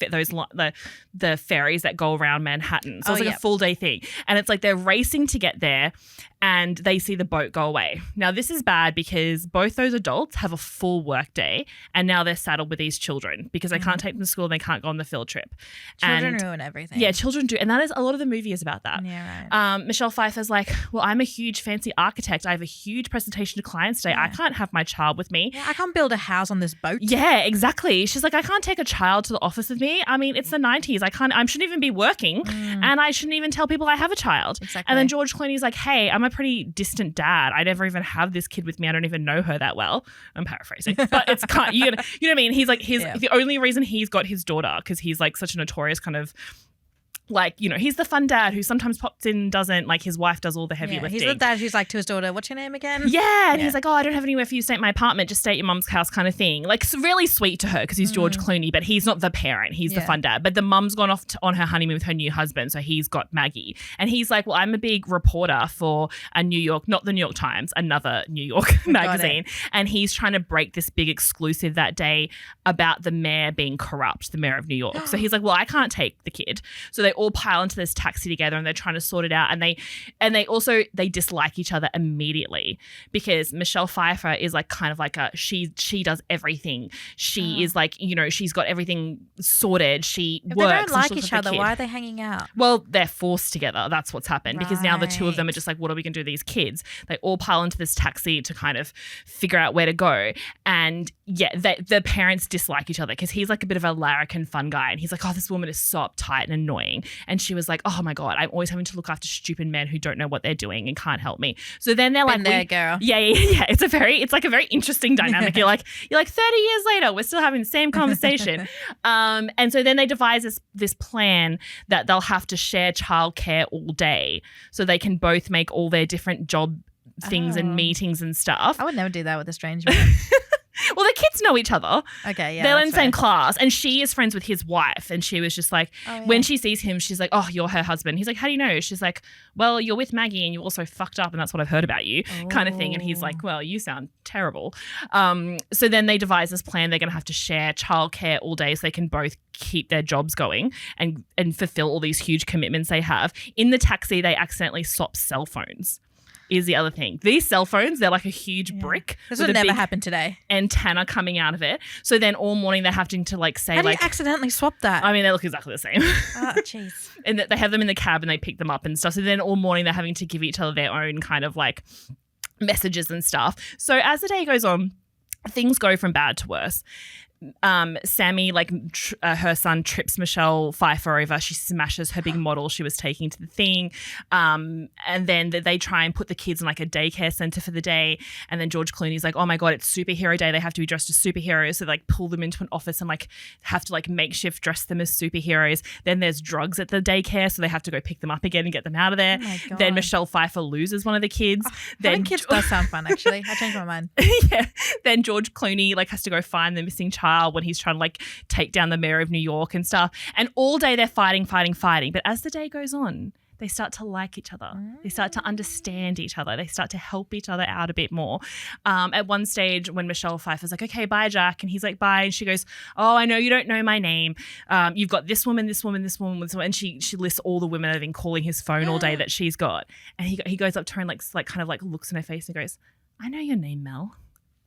the ferries that go around Manhattan. So it's like a full day thing. And it's like they're racing to get there and they see the boat go away. Now, this is bad because both those adults have a full work day and now they're saddled with these children because they can't take them to school and they can't go on the field trip. Children ruin everything. Yeah, children do. And that is, a lot of the movie is about that. Yeah, right. Michelle Pfeiffer's like, well, I'm a huge fancy architect. I have a huge presentation to clients today. I can't have my child with me. Yeah, I can't build a house on this boat. Yeah, exactly. She's like, I can't take a child to the office with me. I mean, it's the 90s. I shouldn't even be working and I shouldn't even tell people I have a child. Exactly. And then George Clooney's like, hey, I'm a pretty distant dad. I never even have this kid with me. I don't even know her that well. I'm paraphrasing, but it's kind. You know what I mean? He's like, the only reason he's got his daughter because he's like such a notorious kind of. Like, you know, he's the fun dad who sometimes pops in and doesn't, like his wife does all the heavy lifting. He's the dad who's like to his daughter, what's your name again? Yeah. And he's like, oh, I don't have anywhere for you to stay at my apartment. Just stay at your mum's house kind of thing. Like, it's really sweet to her because he's George Clooney, but he's not the parent. He's the fun dad. But the mum's gone off on her honeymoon with her new husband. So he's got Maggie. And he's like, well, I'm a big reporter for a New York, not the New York Times, another New York magazine. And he's trying to break this big exclusive that day about the mayor being corrupt, the mayor of New York. So he's like, well, I can't take the kid. So they all pile into this taxi together and they're trying to sort it out, and they dislike each other immediately because Michelle Pfeiffer is like kind of like she does everything. She is like, you know, she's got everything sorted. She If works. they don't like and each other, why are they hanging out? Well, they're forced together. That's what's happened because now the two of them are just like, what are we going to do with these kids? They all pile into this taxi to kind of figure out where to go. And yeah, the parents dislike each other because he's like a bit of a larrikin fun guy and he's like, oh, this woman is so uptight and annoying. And she was like, oh my God, I'm always having to look after stupid men who don't know what they're doing and can't help me. So then they're like, there, girl. Yeah. It's like a very interesting dynamic. You're like 30 years later, we're still having the same conversation. And so then they devise this plan that they'll have to share childcare all day so they can both make all their different job things and meetings and stuff. I would never do that with a strange man. Well, the kids know each other. Okay, yeah. They're in the same class. And she is friends with his wife. And she was just like, when she sees him, she's like, oh, you're her husband. He's like, how do you know? She's like, well, you're with Maggie and you also fucked up and that's what I've heard about you kind of thing. And he's like, well, you sound terrible. So then they devise this plan. They're going to have to share childcare all day so they can both keep their jobs going and fulfill all these huge commitments they have. In the taxi, they accidentally swap cell phones. Is the other thing. These cell phones, they're like a huge brick. This would never happen today. Antenna coming out of it. So then all morning they're having to like say How do you accidentally swap that? I mean, they look exactly the same. Oh, jeez. And they have them in the cab and they pick them up and stuff. So then all morning they're having to give each other their own kind of like messages and stuff. So as the day goes on, things go from bad to worse. Sammy, like her son, trips Michelle Pfeiffer over. She smashes her big model she was taking to the thing. And then they try and put the kids in like a daycare center for the day. And then George Clooney's like, oh my God, it's superhero day. They have to be dressed as superheroes. So they like pull them into an office and like have to like makeshift dress them as superheroes. Then there's drugs at the daycare. So they have to go pick them up again and get them out of there. Oh my God. Then Michelle Pfeiffer loses one of the kids. Having kids does sound fun, actually. I changed my mind. Yeah. Then George Clooney like has to go find the missing child when he's trying to like take down the mayor of New York and stuff. And all day they're fighting. But as the day goes on, they start to like each other. They start to understand each other. They start to help each other out a bit more. At one stage when Michelle Pfeiffer's like, okay, bye, Jack. And he's like, bye. And she goes, oh, I know you don't know my name. You've got this woman, this woman, this woman, this woman. And she lists all the women that have been calling his phone all day that she's got. And he goes up to her and like kind of like looks in her face and goes, I know your name, Mel.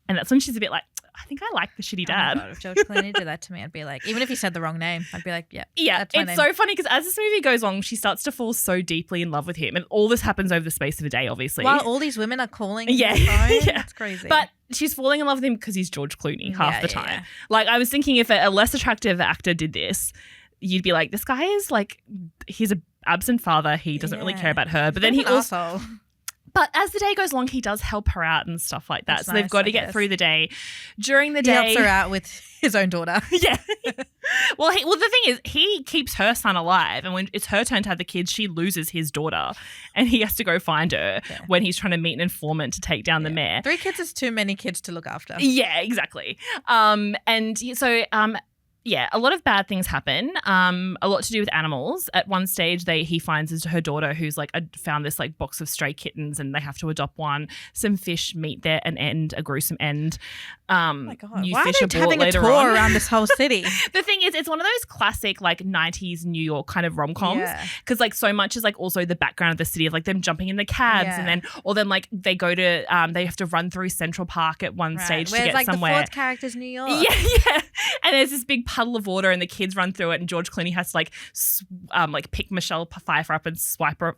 And that's when she's a bit like, I think I like the shitty dad. Oh my God, if George Clooney did that to me, I'd be like, even if he said the wrong name, I'd be like, yeah. Yeah, that's my it's name. so funny because as this movie goes on, she starts to fall so deeply in love with him. And all this happens over the space of a day, obviously. While all these women are calling his phone, that's crazy. But she's falling in love with him because he's George Clooney half the time. Yeah. Like I was thinking if a less attractive actor did this, you'd be like, this guy is like, he's a absent father. He doesn't really care about her. But then he also, asshole. but as the day goes along, he does help her out and stuff like that. That's so they've nice, got to I get guess. through the day. During the He day, helps her out with his own daughter. yeah. Well, the thing is, he keeps her son alive, and when it's her turn to have the kids, she loses his daughter, and he has to go find her when he's trying to meet an informant to take down the mayor. 3 kids is too many kids to look after. Yeah, exactly. Yeah, a lot of bad things happen. A lot to do with animals. At one stage, he finds her daughter who's like found this like box of stray kittens, and they have to adopt one. Some fish meet there an end, a gruesome end. Oh my God. New Why fish are are they brought having a later tour on. around this whole city? The thing is, it's one of those classic like 90s New York kind of rom-coms Yeah. because like so much is like also the background of the city of like them jumping in the cabs Yeah. and then like they go to they have to run through Central Park at one stage to Where's get like somewhere. the fourth character's New York. Yeah. And there's this big puddle of water and the kids run through it and George Clooney has to like pick Michelle Pfeiffer up and swipe her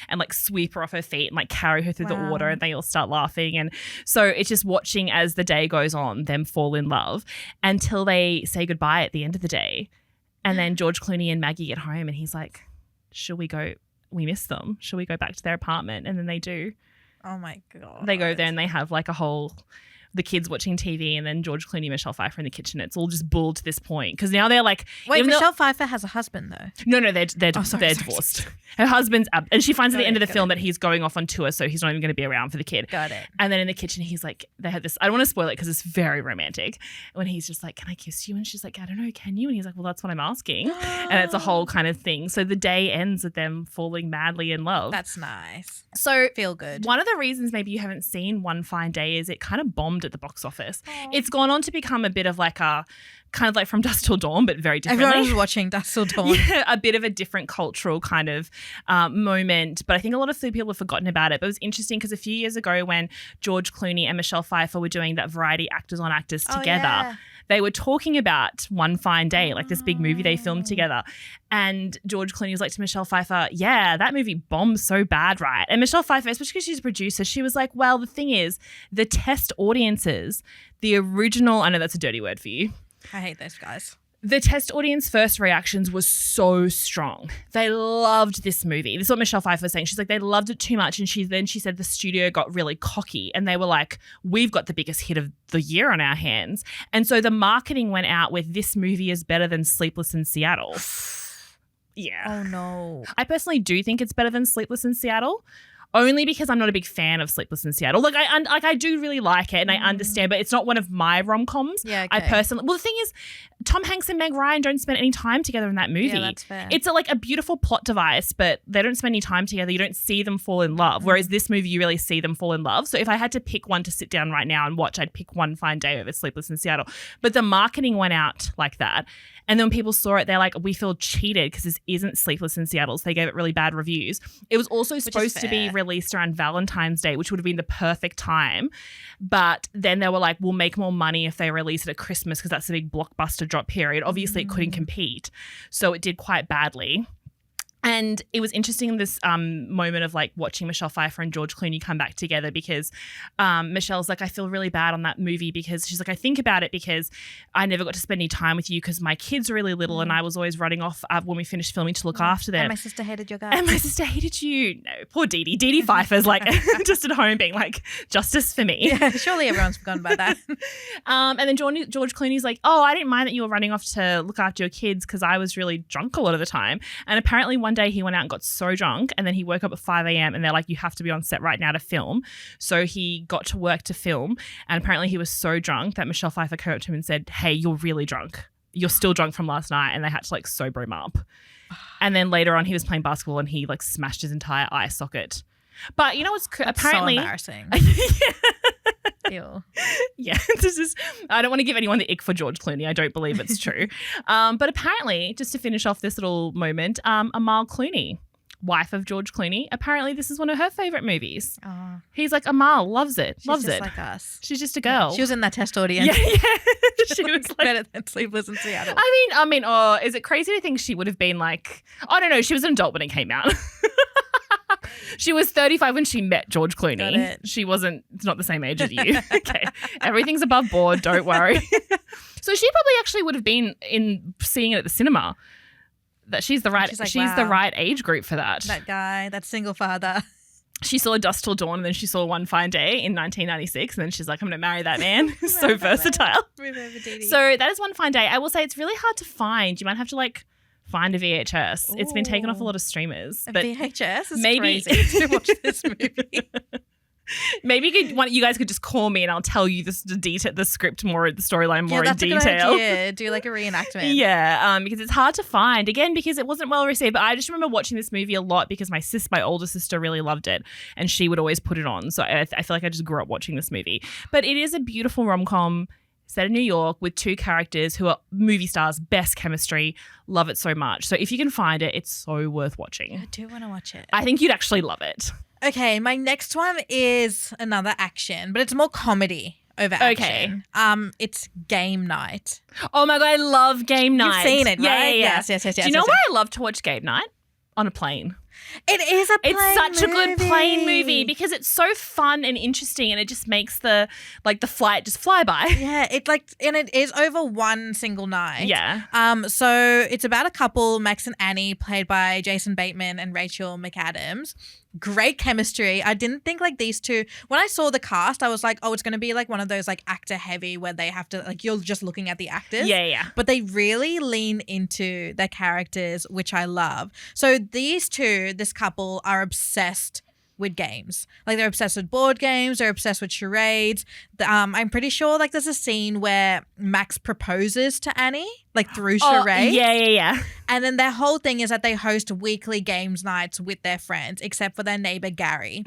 and like sweep her off her feet and like carry her through the water, and they all start laughing. And so it's just watching as the day goes on, them fall in love until they say goodbye at the end of the day. And then George Clooney and Maggie get home and he's like, should we go? We miss them. Should we go back to their apartment? And then they do. Oh my God. They go there and they have like the kids watching TV and then George Clooney, Michelle Pfeiffer in the kitchen. It's all just bulled to this point because now they're like, Wait, even though- Michelle Pfeiffer has a husband though. No, they're divorced. Her husband's up, and she finds at the end of the film got that he's going off on tour, so he's not even going to be around for the kid. Got it. And then in the kitchen, he's like, they had this. I don't want to spoil it because it's very romantic. When he's just like, "Can I kiss you?" and she's like, "I don't know, can you?" And he's like, "Well, that's what I'm asking." And it's a whole kind of thing. So the day ends with them falling madly in love. That's nice. So Feel good. one of the reasons maybe you haven't seen One Fine Day is it kind of bombed at the box office. It's gone on to become a bit of like a kind of like From Dusk Till Dawn, but very differently. Everyone was watching Dusk Till Dawn. Yeah, a bit of a different cultural kind of moment. But I think a lot of people have forgotten about it. But it was interesting because a few years ago when George Clooney and Michelle Pfeiffer were doing that variety Actors on Actors together, they were talking about One Fine Day, like this big movie they filmed together. And George Clooney was like to Michelle Pfeiffer, yeah, that movie bombed so bad, right? And Michelle Pfeiffer, especially because she's a producer, she was like, well, the thing is, the test audiences, the original, I know that's a dirty word for you. I hate those guys. The test audience first reactions was so strong. They loved this movie. This is what Michelle Pfeiffer was saying. She's like, they loved it too much. And she said the studio got really cocky and they were like, we've got the biggest hit of the year on our hands. And so the marketing went out with this movie is better than Sleepless in Seattle. Yeah. Oh no. I personally do think it's better than Sleepless in Seattle. Only because I'm not a big fan of Sleepless in Seattle. Like I do really like it and I understand, but it's not one of my rom-coms. Yeah, okay. I personally, well, the thing is, Tom Hanks and Meg Ryan don't spend any time together in that movie. Yeah, that's fair. It's like a beautiful plot device, but they don't spend any time together. You don't see them fall in love. Whereas this movie, you really see them fall in love. So if I had to pick one to sit down right now and watch, I'd pick One Fine Day over Sleepless in Seattle. But the marketing went out like that. And then when people saw it, they're like, we feel cheated because this isn't Sleepless in Seattle. So they gave it really bad reviews. It was also supposed to be released around Valentine's Day, which would have been the perfect time. But then they were like, we'll make more money if they release it at Christmas because that's a big blockbuster drop period. Obviously, it couldn't compete. So it did quite badly. And it was interesting this moment of like watching Michelle Pfeiffer and George Clooney come back together because Michelle's like, I feel really bad on that movie because she's like, I think about it because I never got to spend any time with you because my kids are really little and I was always running off when we finished filming to look after them. And my sister hated your guys. And my sister hated you. No, poor Dee Dee. Dee Dee Pfeiffer's like just at home being like, justice for me. Yeah, surely everyone's forgotten about that. And then George Clooney's like, oh, I didn't mind that you were running off to look after your kids because I was really drunk a lot of the time. And apparently one day he went out and got so drunk and then he woke up at 5 a.m. and they're like, you have to be on set right now to film. So he got to work to film and apparently he was so drunk that Michelle Pfeiffer came up to him and said, hey, you're really drunk. You're still drunk from last night. And they had to like sober him up. And then later on he was playing basketball and he like smashed his entire eye socket. But you know what's apparently so embarrassing. Ew. Yeah, I don't want to give anyone the ick for George Clooney. I don't believe it's true. But apparently, just to finish off this little moment, Amal Clooney, wife of George Clooney, apparently this is one of her favourite movies. Oh. He's like, Amal loves it, She's loves just it. like us. She's just a girl. She was in that test audience. Yeah, yeah. She was like, better than Sleepless in Seattle. I mean, oh, is it crazy to think she would have been like, I don't know, she was an adult when it came out. She was 35 when she met George Clooney. Got it. She wasn't, it's not the same age as you. Okay. Everything's above board, don't worry. So she probably actually would have been in seeing it at the cinema. That she's the right the right age group for that. That guy, that single father. She saw Dusk Till Dawn and then she saw One Fine Day in 1996 and then she's like, I'm going to marry that man. He's so versatile. So that is One Fine Day. I will say it's really hard to find. You might have to like find a VHS. Ooh. It's been taken off a lot of streamers. But VHS is crazy to watch this movie. Maybe you guys could just call me and I'll tell you the script more, the storyline more in detail. That's a good idea. Do like a reenactment. Yeah, because it's hard to find. Again, because it wasn't well received. But I just remember watching this movie a lot because my older sister really loved it and she would always put it on. So I feel like I just grew up watching this movie. But it is a beautiful rom-com set in New York with two characters who are movie stars, best chemistry. Love it so much. So if you can find it, it's so worth watching. I do want to watch it. I think you'd actually love it. Okay, my next one is another action, but it's more comedy over action. Okay. It's Game Night. Oh my God, I love Game Night. You've seen it, right? Yeah. Yes. Do you know where I love to watch Game Night? On a plane. It is a plane movie. It's such a good plane movie because it's so fun and interesting and it just makes the flight just fly by. Yeah, and it is over one single night. Yeah. So it's about a couple, Max and Annie, played by Jason Bateman and Rachel McAdams. Great chemistry. I didn't think like these two, when I saw the cast, I was like, oh, it's going to be like one of those like actor heavy where they have to like, you're just looking at the actors. Yeah. But they really lean into their characters, which I love. So these two, this couple are obsessed with games. Like they're obsessed with board games. They're obsessed with charades. I'm pretty sure like there's a scene where Max proposes to Annie like through charades. Yeah. And then their whole thing is that they host weekly games nights with their friends, except for their neighbor Gary.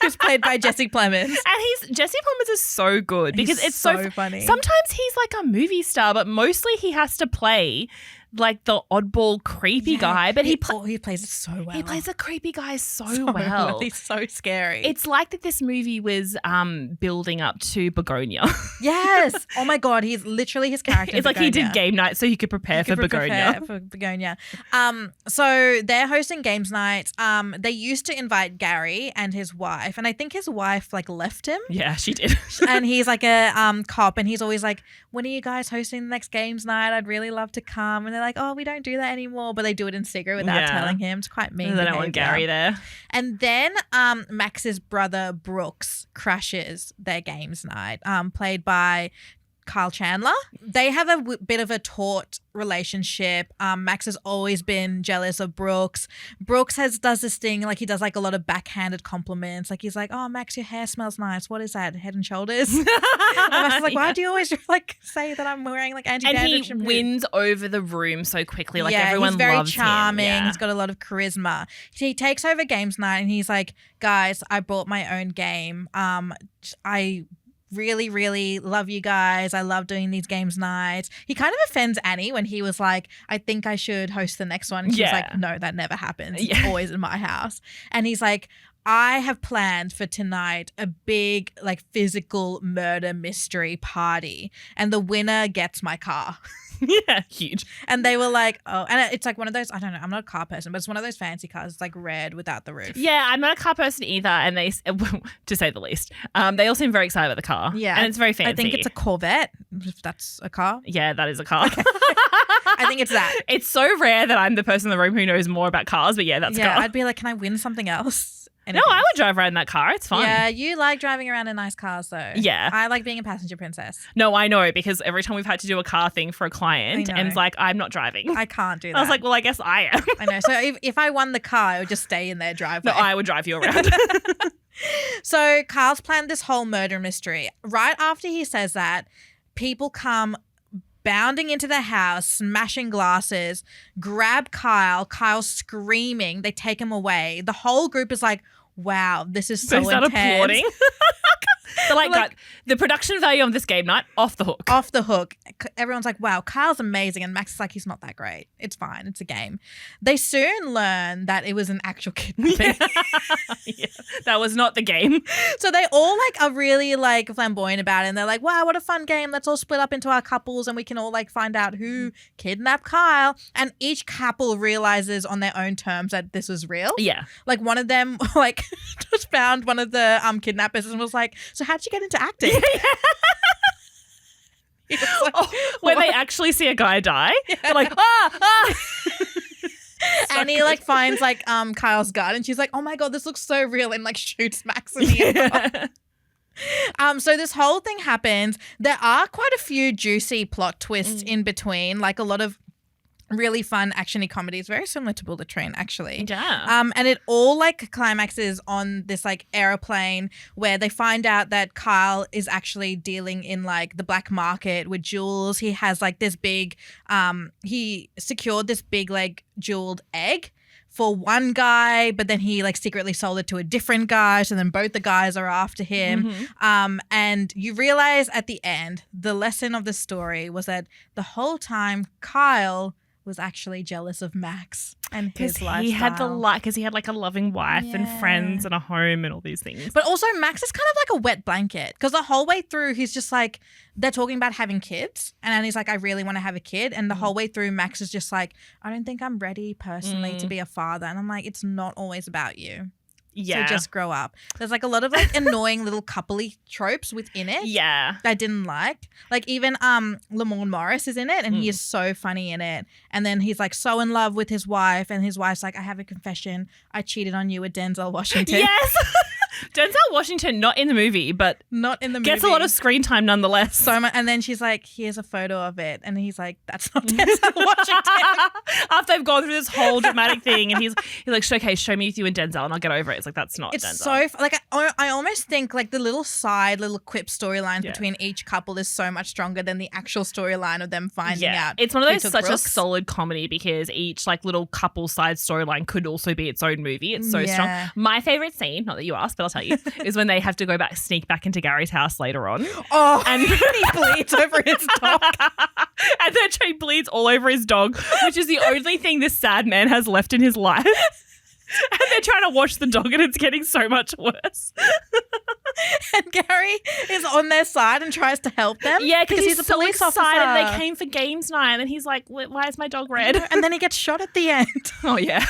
Who's played by Jesse Plemons. And Jesse Plemons is so good because it's so funny. Sometimes he's like a movie star, but mostly he has to play like the oddball creepy guy, but he plays it so well. He plays a creepy guy so well. He's so scary. It's like that this movie was building up to Begonia. Yes. Oh my God, he's literally his character. It's like he did Game Night so he could prepare for Begonia. So they're hosting games nights. They used to invite Gary and his wife, and I think his wife like left him. Yeah, she did. And he's like a cop, and he's always like, when are you guys hosting the next games night? I'd really love to come. And they're like, oh, we don't do that anymore, but they do it in secret without telling him. It's quite mean. They don't want Gary there. And then Max's brother Brooks crashes their games night, played by Kyle Chandler. They have a bit of a taut relationship. Max has always been jealous of Brooks. Brooks does this thing, like he does like a lot of backhanded compliments. Like he's like, oh, Max, your hair smells nice. What is that? Head and Shoulders? And Max is like, why do you always like say that I'm wearing like anti-dandruff shampoo? And he wins over the room so quickly. Like everyone loves him. He's very charming. Yeah. He's got a lot of charisma. He takes over games night and he's like, guys, I brought my own game. I really, really love you guys. I love doing these games nights. He kind of offends Annie when he was like, I think I should host the next one. And she's like, no, that never happens. It's always in my house. And he's like, I have planned for tonight a big like physical murder mystery party and the winner gets my car. Yeah, huge. And they were like, oh, and it's like one of those, I don't know, I'm not a car person, but it's one of those fancy cars. It's like red without the roof. Yeah, I'm not a car person either. And they, to say the least, they all seem very excited about the car. Yeah. And it's very fancy. I think it's a Corvette, if that's a car. Yeah, that is a car. Okay. I think it's that. It's so rare that I'm the person in the room who knows more about cars, but yeah, that's a car. I'd be like, can I win something else? No, I would drive around in that car. It's fun. Yeah, you like driving around in nice cars though. Yeah. I like being a passenger princess. No, I know, because every time we've had to do a car thing for a client, and it's like, I'm not driving. I can't do that. I was like, well, I guess I am. I know. So if I won the car, I would just stay in their driveway. No, I would drive you around. So Carl's planned this whole murder mystery. Right after he says that, people come bounding into the house, smashing glasses, grab Kyle. Kyle's screaming. They take him away. The whole group is like, wow, this is so intense. They start applauding. They're like, the production value of this game night, off the hook. Off the hook. Everyone's like, wow, Kyle's amazing. And Max is like, he's not that great. It's fine. It's a game. They soon learn that it was an actual kidnapping. Yeah, that was not the game. So they all like are really like flamboyant about it. And they're like, wow, what a fun game. Let's all split up into our couples and we can all like find out who kidnapped Kyle. And each couple realizes on their own terms that this was real. Yeah. Like one of them like just found one of the kidnappers and was like, so how'd you get into acting? When they actually see a guy die, they're like, ah. And he like finds like Kyle's gun and she's like, oh my God, this looks so real, and like shoots Max in the ear. So this whole thing happens. There are quite a few juicy plot twists in between, like a lot of really fun actiony comedies, very similar to Bullet Train actually. Yeah. And it all like climaxes on this like aeroplane where they find out that Kyle is actually dealing in like the black market with jewels. He has like this big he secured this big like jeweled egg for one guy, but then he like secretly sold it to a different guy, so then both the guys are after him. And you realize at the end the lesson of the story was that the whole time Kyle was actually jealous of Max and his lifestyle. He had because he had like a loving wife and friends and a home and all these things. But also Max is kind of like a wet blanket, because the whole way through he's just like, they're talking about having kids, and then he's like, I really want to have a kid, and the whole way through Max is just like, I don't think I'm ready personally to be a father. And I'm like, it's not always about you. Yeah. So just grow up. There's like a lot of like annoying little coupley tropes within it. Yeah. That I didn't like. Like even Lamorne Morris is in it, and he is so funny in it. And then he's like so in love with his wife, and his wife's like, I have a confession. I cheated on you with Denzel Washington. Yes. Denzel Washington, not in the movie, but not in the movie. Gets a lot of screen time nonetheless. So much. And then she's like, here's a photo of it. And he's like, that's not Denzel Washington. After they've gone through this whole dramatic thing, and he's like, okay, show me with you and Denzel and I'll get over it. It's like, that's not Denzel. It's so, like, I almost think like the little quip storylines between each couple is so much stronger than the actual storyline of them finding out. It's one of those such a solid comedy, because each like little couple side storyline could also be its own movie. It's so strong. My favorite scene, not that you asked, but I'll tell you, is when they have to go sneak back into Gary's house later on. Oh, and he bleeds over his dog. And then he bleeds all over his dog, which is the only thing this sad man has left in his life. And they're trying to wash the dog, and it's getting so much worse. And Gary is on their side and tries to help them. Yeah, because he's a so police excited officer. They came for games night, and he's like, why is my dog red? And then he gets shot at the end. Oh, yeah.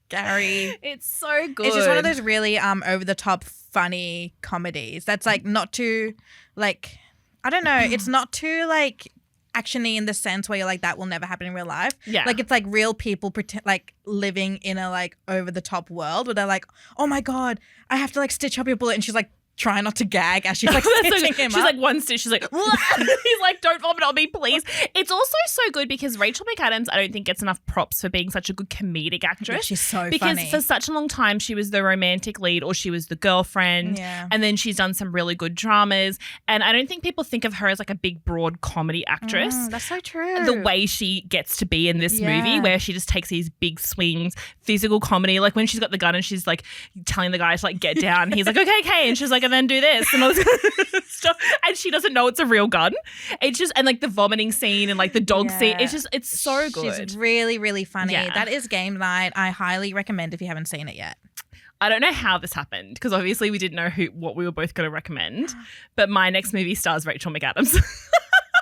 Gary. It's so good. It's just one of those really over-the-top funny comedies that's like not too like, I don't know, it's not too like actiony in the sense where you're like, that will never happen in real life. Yeah. Like it's like real people like living in a like over-the-top world where they're like, oh my God, I have to like stitch up your bullet, and she's like trying not to gag as she's like stitching him up. She's like one stitch. She's like, he's like, don't vomit on me, please. It's also so good because Rachel McAdams, I don't think gets enough props for being such a good comedic actress. She's so because funny. For such a long time, she was the romantic lead or she was the girlfriend. Yeah. And then she's done some really good dramas. And I don't think people think of her as like a big, broad comedy actress. That's so true. The way she gets to be in this movie, where she just takes these big swings, physical comedy, like when she's got the gun and she's like telling the guy to like get down. And he's like, okay. And she's like, and then do this. And all this stuff, and she doesn't know it's a real gun. It's just, and like the vomiting scene and like the dog scene, it's so good. She's really, really funny. Yeah. That is Game Night. I highly recommend if you haven't seen it yet. I don't know how this happened, because obviously we didn't know what we were both going to recommend, but my next movie stars Rachel McAdams.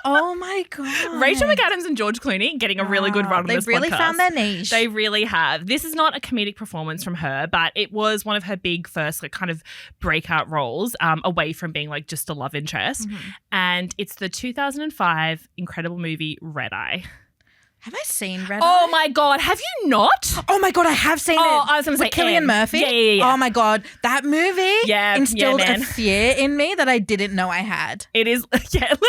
Oh my God. Rachel McAdams and George Clooney getting a really good run on this podcast. They've really found their niche. They really have. This is not a comedic performance from her, but it was one of her big first like kind of breakout roles, away from being like just a love interest. And it's the 2005 incredible movie Red Eye. Have I seen Red Eye? Oh my God, have you not? Oh my God, I have seen it. I was going to say Cillian Murphy. Yeah. Oh my God, that movie instilled man. a fear in me that I didn't know I had. It is, I don't know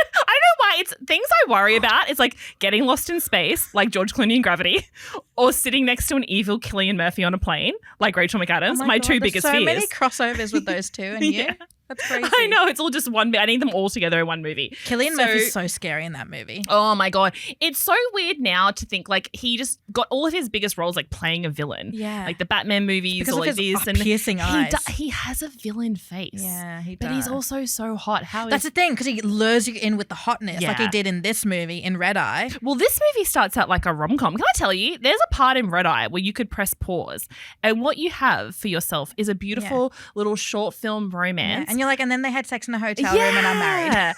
why. It's things I worry about. It's like getting lost in space, like George Clooney in Gravity, or sitting next to an evil Cillian Murphy on a plane, like Rachel McAdams. Oh my God, two biggest fears. so many crossovers with those two and you. That's crazy. I know, it's all just one. I need them all together in one movie. Cillian Murphy's so scary in that movie. Oh my God. It's so weird now to think like he just got all of his biggest roles like playing a villain. Yeah. Like the Batman movies, because all of of his these. And piercing eyes. He has a villain face. Yeah, he does. But he's also so hot. That's the thing, because he lures you in with the hotness like he did in this movie in Red Eye. Well, this movie starts out like a rom-com. Can I tell you, there's a part in Red Eye where you could press pause and what you have for yourself is a beautiful little short film romance. Yeah. And you're like, and then they had sex in a hotel room and are married.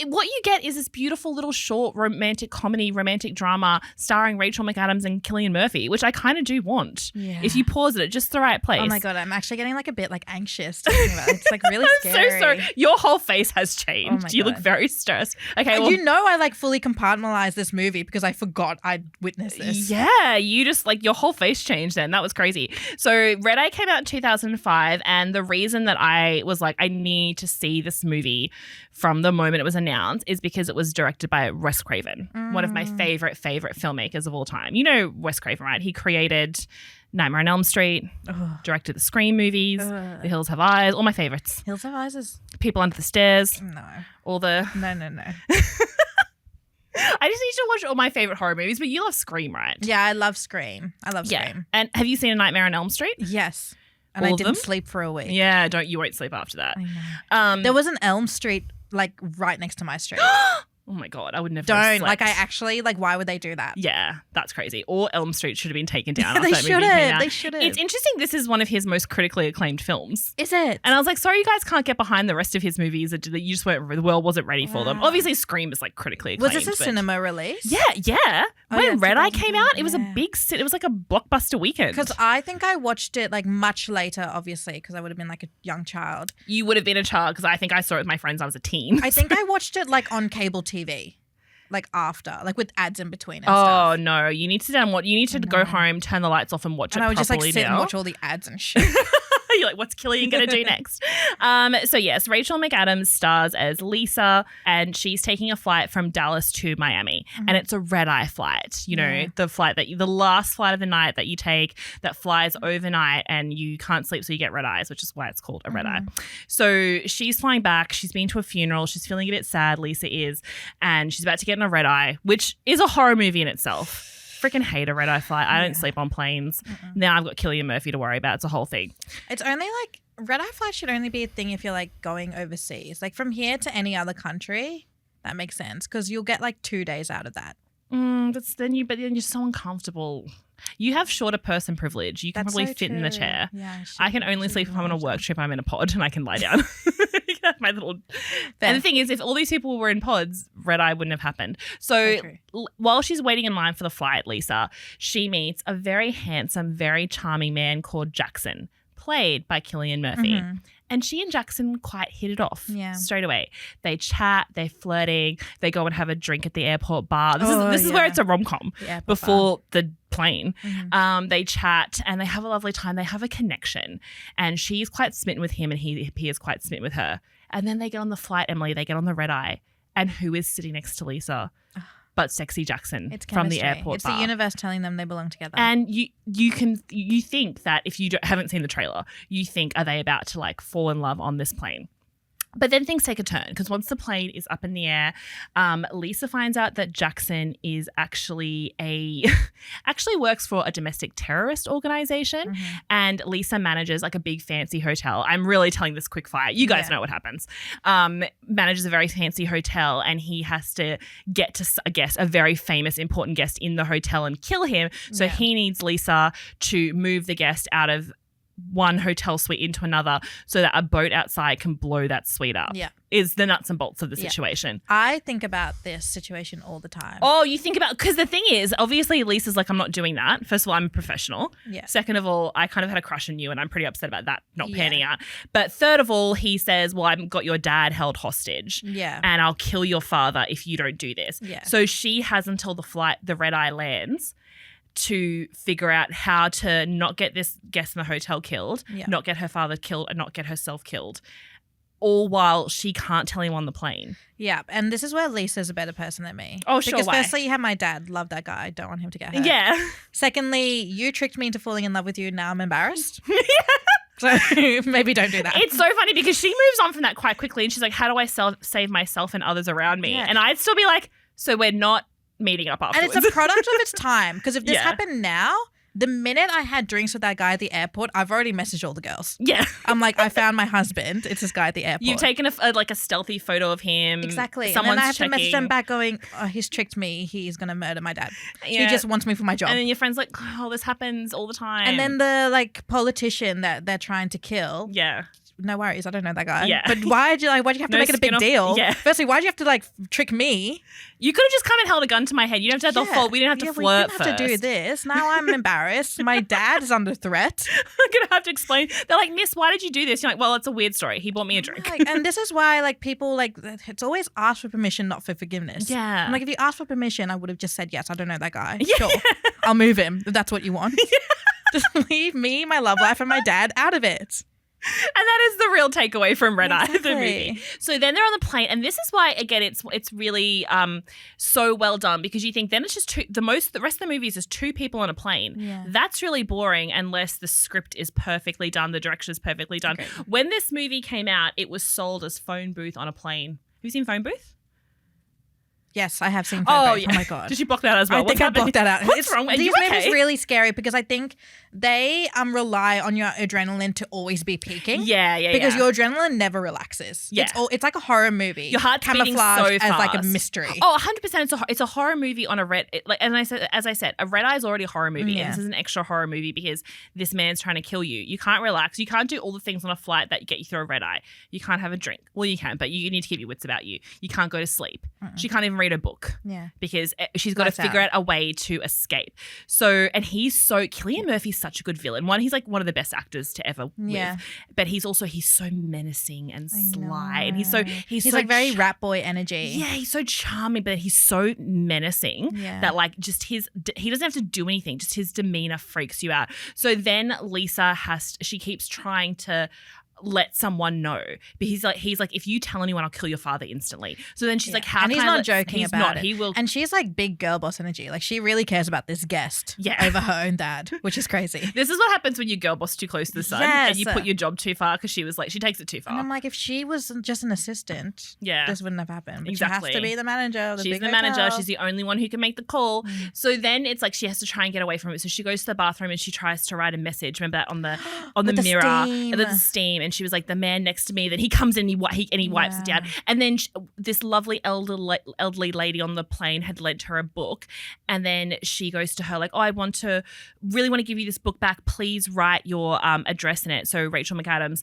what you get is this beautiful little short romantic comedy, romantic drama starring Rachel McAdams and Cillian Murphy, which I kind of do want. Yeah. If you pause it at just the right place. Oh my God, I'm actually getting like a bit like anxious talking about it. It's like really scary. So sorry. Your whole face has changed. Oh my You look God. very stressed. Okay, well, You know I like fully compartmentalized this movie because I forgot I'd witnessed this. yeah, you just like your whole face changed then. That was crazy. So Red Eye came out in 2005, and the reason that I was like, I need to see this movie from the moment it was announced is because it was directed by Wes Craven, one of my favorite filmmakers of all time. You know Wes Craven, right? He created Nightmare on Elm Street, directed the Scream movies, The Hills Have Eyes, all my favorites. Hills Have Eyes is... People Under the Stairs, No. all the... No. I just need to watch all my favorite horror movies, but you love Scream, right? Yeah, I love Scream. I love Scream. And have you seen A Nightmare on Elm Street? Yes. And All I of didn't them? sleep for a week. Yeah, you won't sleep after that. I know. There was an Elm Street like right next to my street. Oh my God, I would never Don't. have Like I slept. actually, like why would they do that? Yeah, that's crazy. Or Elm Street should have been taken down. They after that movie came should've. out. They should've. It's interesting. This is one of his most critically acclaimed films. Is it? And I was like, sorry, you guys can't get behind the rest of his movies. That you just weren't. The world wasn't ready for them. Wow. Obviously, Scream is like critically Was acclaimed. this a but- cinema release? Yeah. Oh, When yeah, Red Eye came out, 2005, it was a yeah. big. It was like a blockbuster weekend. Because I think I watched it like much later, obviously, because I would have been like a young child. You would have been a child because I think I saw it with my friends. I was a teen. I think I watched it like on cable TV, like after, like with ads in between and Oh stuff. no! You need to You need to go home, turn the lights off, and watch And it I would just like properly sit and now. watch all the ads and shit. You're like, what's Cillian going to do next? So yes, Rachel McAdams stars as Lisa, and she's taking a flight from Dallas to Miami, and it's a red eye flight. You know, Yeah. the last flight of the night that you take that flies overnight, and you can't sleep, so you get red eyes, which is why it's called a red eye. So she's flying back. She's been to a funeral. She's feeling a bit sad. Lisa is, and she's about to get in a red eye, which is a horror movie in itself. Freaking hate a red eye flight. I don't sleep on planes. Now I've got Cillian Murphy to worry about. It's a whole thing. It's only like red eye flight should only be a thing if you're like going overseas, like from here to any other country. That makes sense because you'll get like 2 days out of that. But then you're so uncomfortable. You have shorter person privilege. You can That's probably so fit in the true. chair. Yeah, I can only sleep if I'm on a work trip. I'm in a pod and I can lie down. My little. Fair. And the thing is, if all these people were in pods, red eye wouldn't have happened. So true. while she's waiting in line for the flight, Lisa, she meets a very handsome, very charming man called Jackson, played by Cillian Murphy. And she and Jackson quite hit it off straight away. They chat, they're flirting, they go and have a drink at the airport bar. This is where it's a rom-com before the plane. They chat and they have a lovely time. They have a connection. And she's quite smitten with him and he is quite smitten with her. And then they get on the flight, Emily, they get on the red eye. And who is sitting next to Lisa? But sexy Jackson from the airport bar. It's the universe telling them they belong together. And you think that if you haven't seen the trailer, you think, are they about to like fall in love on this plane? But then things take a turn because once the plane is up in the air, Lisa finds out that Jackson is actually works for a domestic terrorist organization, and Lisa manages like a big fancy hotel. I'm really telling this quick fire. You guys know what happens. Manages a very fancy hotel, and he has to get to a very famous, important guest in the hotel and kill him. So he needs Lisa to move the guest out of one hotel suite into another so that a boat outside can blow that suite up. Is the nuts and bolts of the situation. I think about this situation all the time. Oh, you think about, because the thing is, obviously Lisa's like, I'm not doing that. First of all, I'm a professional. Second of all, I kind of had a crush on you and I'm pretty upset about that not panning out. But third of all, he says, well, I've got your dad held hostage. And I'll kill your father if you don't do this. So she has until the red eye lands to figure out how to not get this guest in the hotel killed, not get her father killed, and not get herself killed, all while she can't tell him on the plane. Yeah, and this is where Lisa's a better person than me. Oh, sure. Because why? firstly, you have my dad. Love that guy. Don't want him to get hurt. Yeah. Secondly, you tricked me into falling in love with you. Now I'm embarrassed. So maybe don't do that. It's so funny because she moves on from that quite quickly and she's like, how do I save myself and others around me? And I'd still be like, so we're not meeting up afterwards. And it's a product of its time. Because if this happened now, the minute I had drinks with that guy at the airport, I've already messaged all the girls. I'm like, I found my husband. It's this guy at the airport. You've taken a stealthy photo of him. Exactly. Someone's and then I have checking. to message them back going, oh, he's tricked me. He's going to murder my dad. He just wants me for my job. And then your friend's like, oh, this happens all the time. And then the like politician that they're trying to kill. no worries, I don't know that guy. Yeah. But why'd you have to No make it a big skin off- deal? yeah. Firstly, why'd you have to like trick me? You could have just come and held a gun to my head. You don't have to have the fault. We didn't have to flirt We didn't have to do this. Now I'm embarrassed. My dad is under threat. I'm going to have to explain. They're like, Miss, why did you do this? You're like, well, it's a weird story. He bought me a drink. Like, and this is why like people like it's always ask for permission, not for forgiveness. Yeah. I'm like, if you asked for permission, I would have just said yes. I don't know that guy. Yeah. Sure, I'll move him if that's what you want. Just leave me, my love life, and my dad out of it. And that is the real takeaway from Red Eye, the Exactly. movie. So then they're on the plane, and this is why, again, it's really so well done, because you think then it's just the rest of the movie is just two people on a plane. Yeah. That's really boring unless the script is perfectly done, the direction is perfectly done. Okay. When this movie came out, it was sold as Phone Booth on a plane. Have you seen Phone Booth? Yes, I have seen. Oh, Phone Booth. yeah. Oh my god. Did you block that as well? I think I blocked that out. What's wrong? Are These you movies okay? really scary because I think they rely on your adrenaline to always be peaking. Yeah. Because your adrenaline never relaxes. Yeah. It's like a horror movie. Your heart's beating camouflaged so as like a fast. mystery. Oh, 100%. It's a horror movie on a as I said, a Red Eye is already a horror movie, Yeah. and this is an extra horror movie because this man's trying to kill you. You can't relax. You can't do all the things on a flight that get you through a red eye. You can't have a drink. Well, you can, but you need to keep your wits about you. You can't go to sleep. She can't even read a book. Yeah. Because she's got Lights to figure out. out a way to escape. So, and Cillian Murphy's such a good villain. He's like one of the best actors to ever Yeah. live. But he's so menacing and I sly. And know. he's He's so like very rat boy energy. yeah, he's so charming, but he's so menacing Yeah. that like just he doesn't have to do anything. Just his demeanor freaks you out. So then Lisa she keeps trying to let someone know, but he's like, if you tell anyone, I'll kill your father instantly. So then she's like, how and can he's I not let- joking he's about not. it. He will. And she's like big girl boss energy. Like she really cares about this guest over her own dad, which is crazy. This is what happens when you girl boss too close to the sun and you put your job too far, because she was like, she takes it too far. And I'm like, if she was just an assistant, Yeah. this wouldn't have happened. But Exactly. she has to be the manager of the She's big the manager. hotel. She's the only one who can make the call. So then it's like she has to try and get away from it. So she goes to the bathroom and she tries to write a message. Remember that on the With the mirror, steam. and then the steam. And she was like, the man next to me. Then he comes in and he wipes it down. And then this lovely elderly lady on the plane had lent her a book, and then she goes to her like, oh, I really want to give you this book back. Please write your address in it. So Rachel McAdams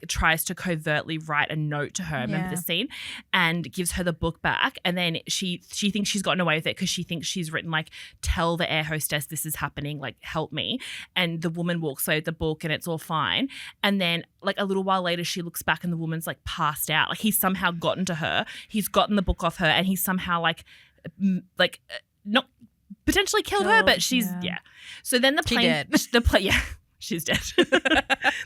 tries to covertly write a note to her. Remember the scene? And gives her the book back, and then she thinks she's gotten away with it because she thinks she's written like, tell the air hostess this is happening, like help me. And the woman walks away with the book and it's all fine. And then like a little while later she looks back and the woman's like passed out. Like he's somehow gotten to her. He's gotten the book off her, and he's somehow not potentially killed her, but she's So then the plane she's dead.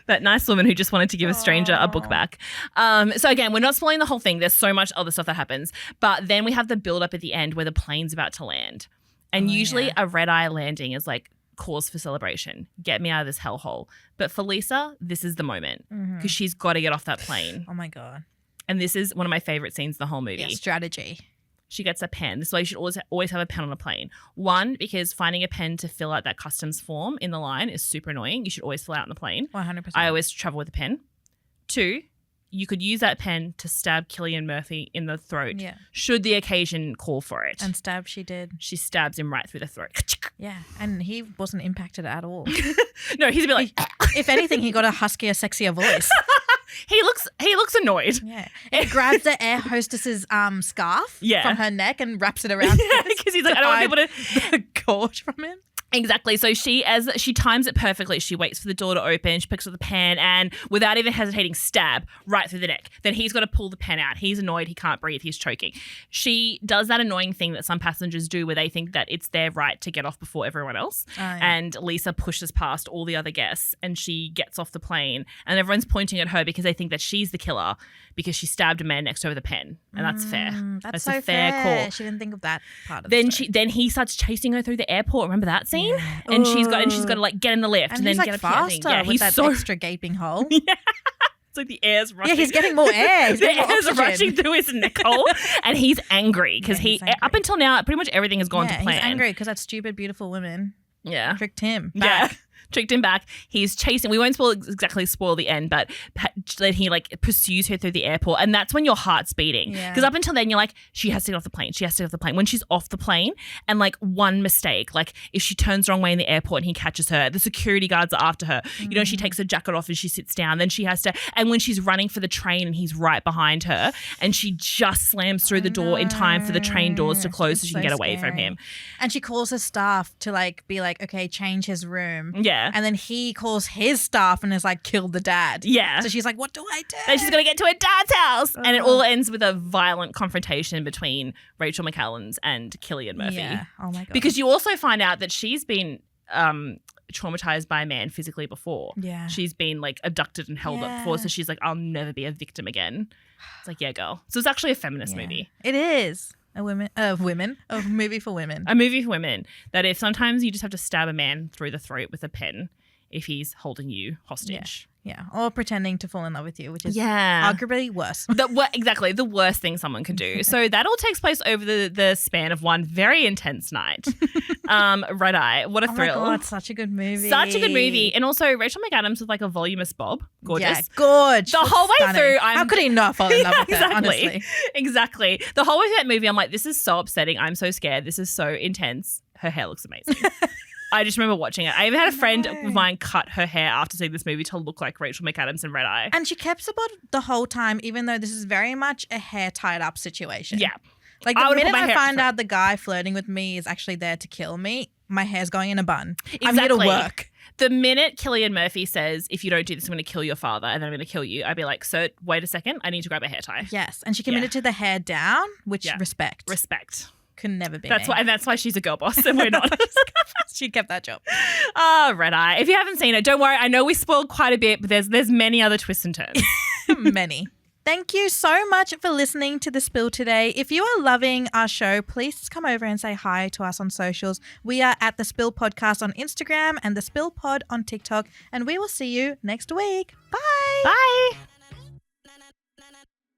That nice woman who just wanted to give a stranger a book back. So again, we're not spoiling the whole thing. There's so much other stuff that happens. But then we have the build up at the end where the plane's about to land. And usually a red eye landing is like cause for celebration. Get me out of this hellhole. But for Lisa, this is the moment because she's got to get off that plane. Oh my God. And this is one of my favorite scenes in the whole movie. Yeah, strategy. She gets a pen. This is why you should always have a pen on a plane. One, because finding a pen to fill out that customs form in the line is super annoying. You should always fill out on the plane. 100%. I always travel with a pen. Two, you could use that pen to stab Cillian Murphy in the throat. Yeah. Should the occasion call for it. And stab she did. She stabs him right through the throat. Yeah. And he wasn't impacted at all. No, he's a bit like, If anything, he got a huskier, sexier voice. he looks annoyed. Yeah. He grabs the air hostess's scarf from her neck and wraps it around. Yeah, because he's like, I don't want people to the gorge from him. Exactly. So she times it perfectly. She waits for the door to open. She picks up the pen and without even hesitating, stab right through the neck. Then he's got to pull the pen out. He's annoyed. He can't breathe. He's choking. She does that annoying thing that some passengers do where they think that it's their right to get off before everyone else. Oh, yeah. And Lisa pushes past all the other guests and she gets off the plane and everyone's pointing at her because they think that she's the killer because she stabbed a man next to her with a pen. And that's fair. That's a so fair call. She didn't think of that part of Then the story. then he starts chasing her through the airport. Remember that scene? Yeah. And she's got to like get in the lift and, And then he's get like a thing. faster Yeah, with he's that so extra gaping hole. it's like the air's rushing. Yeah, he's getting more air. He's the getting more air's oxygen. rushing through his neck hole, and he's angry because Yeah, he's angry. up until now pretty much everything has gone to plan. He's angry because that stupid, beautiful woman Yeah, tricked him yeah. back. tricked him back. He's chasing. We won't exactly spoil the end, but then he like pursues her through the airport, and that's when your heart's beating. Because up until then, you're like, she has to get off the plane. She has to get off the plane. When she's off the plane, and like one mistake, like if she turns the wrong way in the airport and he catches her, the security guards are after her. You know, she takes her jacket off and she sits down. Then she has to, and when she's running for the train and he's right behind her, and she just slams through the door in time for the train doors to close so she can get away from him. And she calls her staff to like be like, okay, change his room. Yeah. And then he calls his staff and is like, kill the dad. Yeah. So she's like, what do I do? And she's going to get to her dad's house. And it all ends with a violent confrontation between Rachel McAdams and Cillian Murphy. Yeah. Oh my God. Because you also find out that she's been traumatized by a man physically before. Yeah. She's been like abducted and held up before. So she's like, I'll never be a victim again. It's like, yeah, girl. So it's actually a feminist movie. It is. A movie for women. A movie for women. That if sometimes you just have to stab a man through the throat with a pen if he's holding you hostage. Yeah. Or pretending to fall in love with you, which is Yeah. arguably worse. Exactly. The worst thing someone can do. So that all takes place over the span of one very intense night. Red Eye. What a thrill. Oh my God, such a good movie. Such a good movie. And also Rachel McAdams with like a voluminous bob. Gorgeous. Yeah, gorgeous. The whole way stunning. through, How could he not fall in love with her, honestly? Exactly. The whole way through that movie, I'm like, this is so upsetting. I'm so scared. This is so intense. Her hair looks amazing. I just remember watching it. I even had a friend of mine cut her hair after seeing this movie to look like Rachel McAdams in Red Eye. And she kept it the whole time, even though this is very much a hair tied up situation. Yeah. Like the minute I find out the guy flirting with me is actually there to kill me, my hair's going in a bun. Exactly. I'm here to work. The minute Cillian Murphy says, if you don't do this, I'm going to kill your father and then I'm going to kill you, I'd be like, sir, wait a second. I need to grab a hair tie. Yes. And she committed to the hair down, which respect. Respect. Could never be. That's why she's a girl boss and we're not. She kept that job. Oh, Red Eye. If you haven't seen it, don't worry. I know we spoiled quite a bit, but there's many other twists and turns. Many. Thank you so much for listening to The Spill today. If you are loving our show, please just come over and say hi to us on socials. We are at The Spill Podcast on Instagram and The Spill Pod on TikTok, and we will see you next week. Bye. Bye.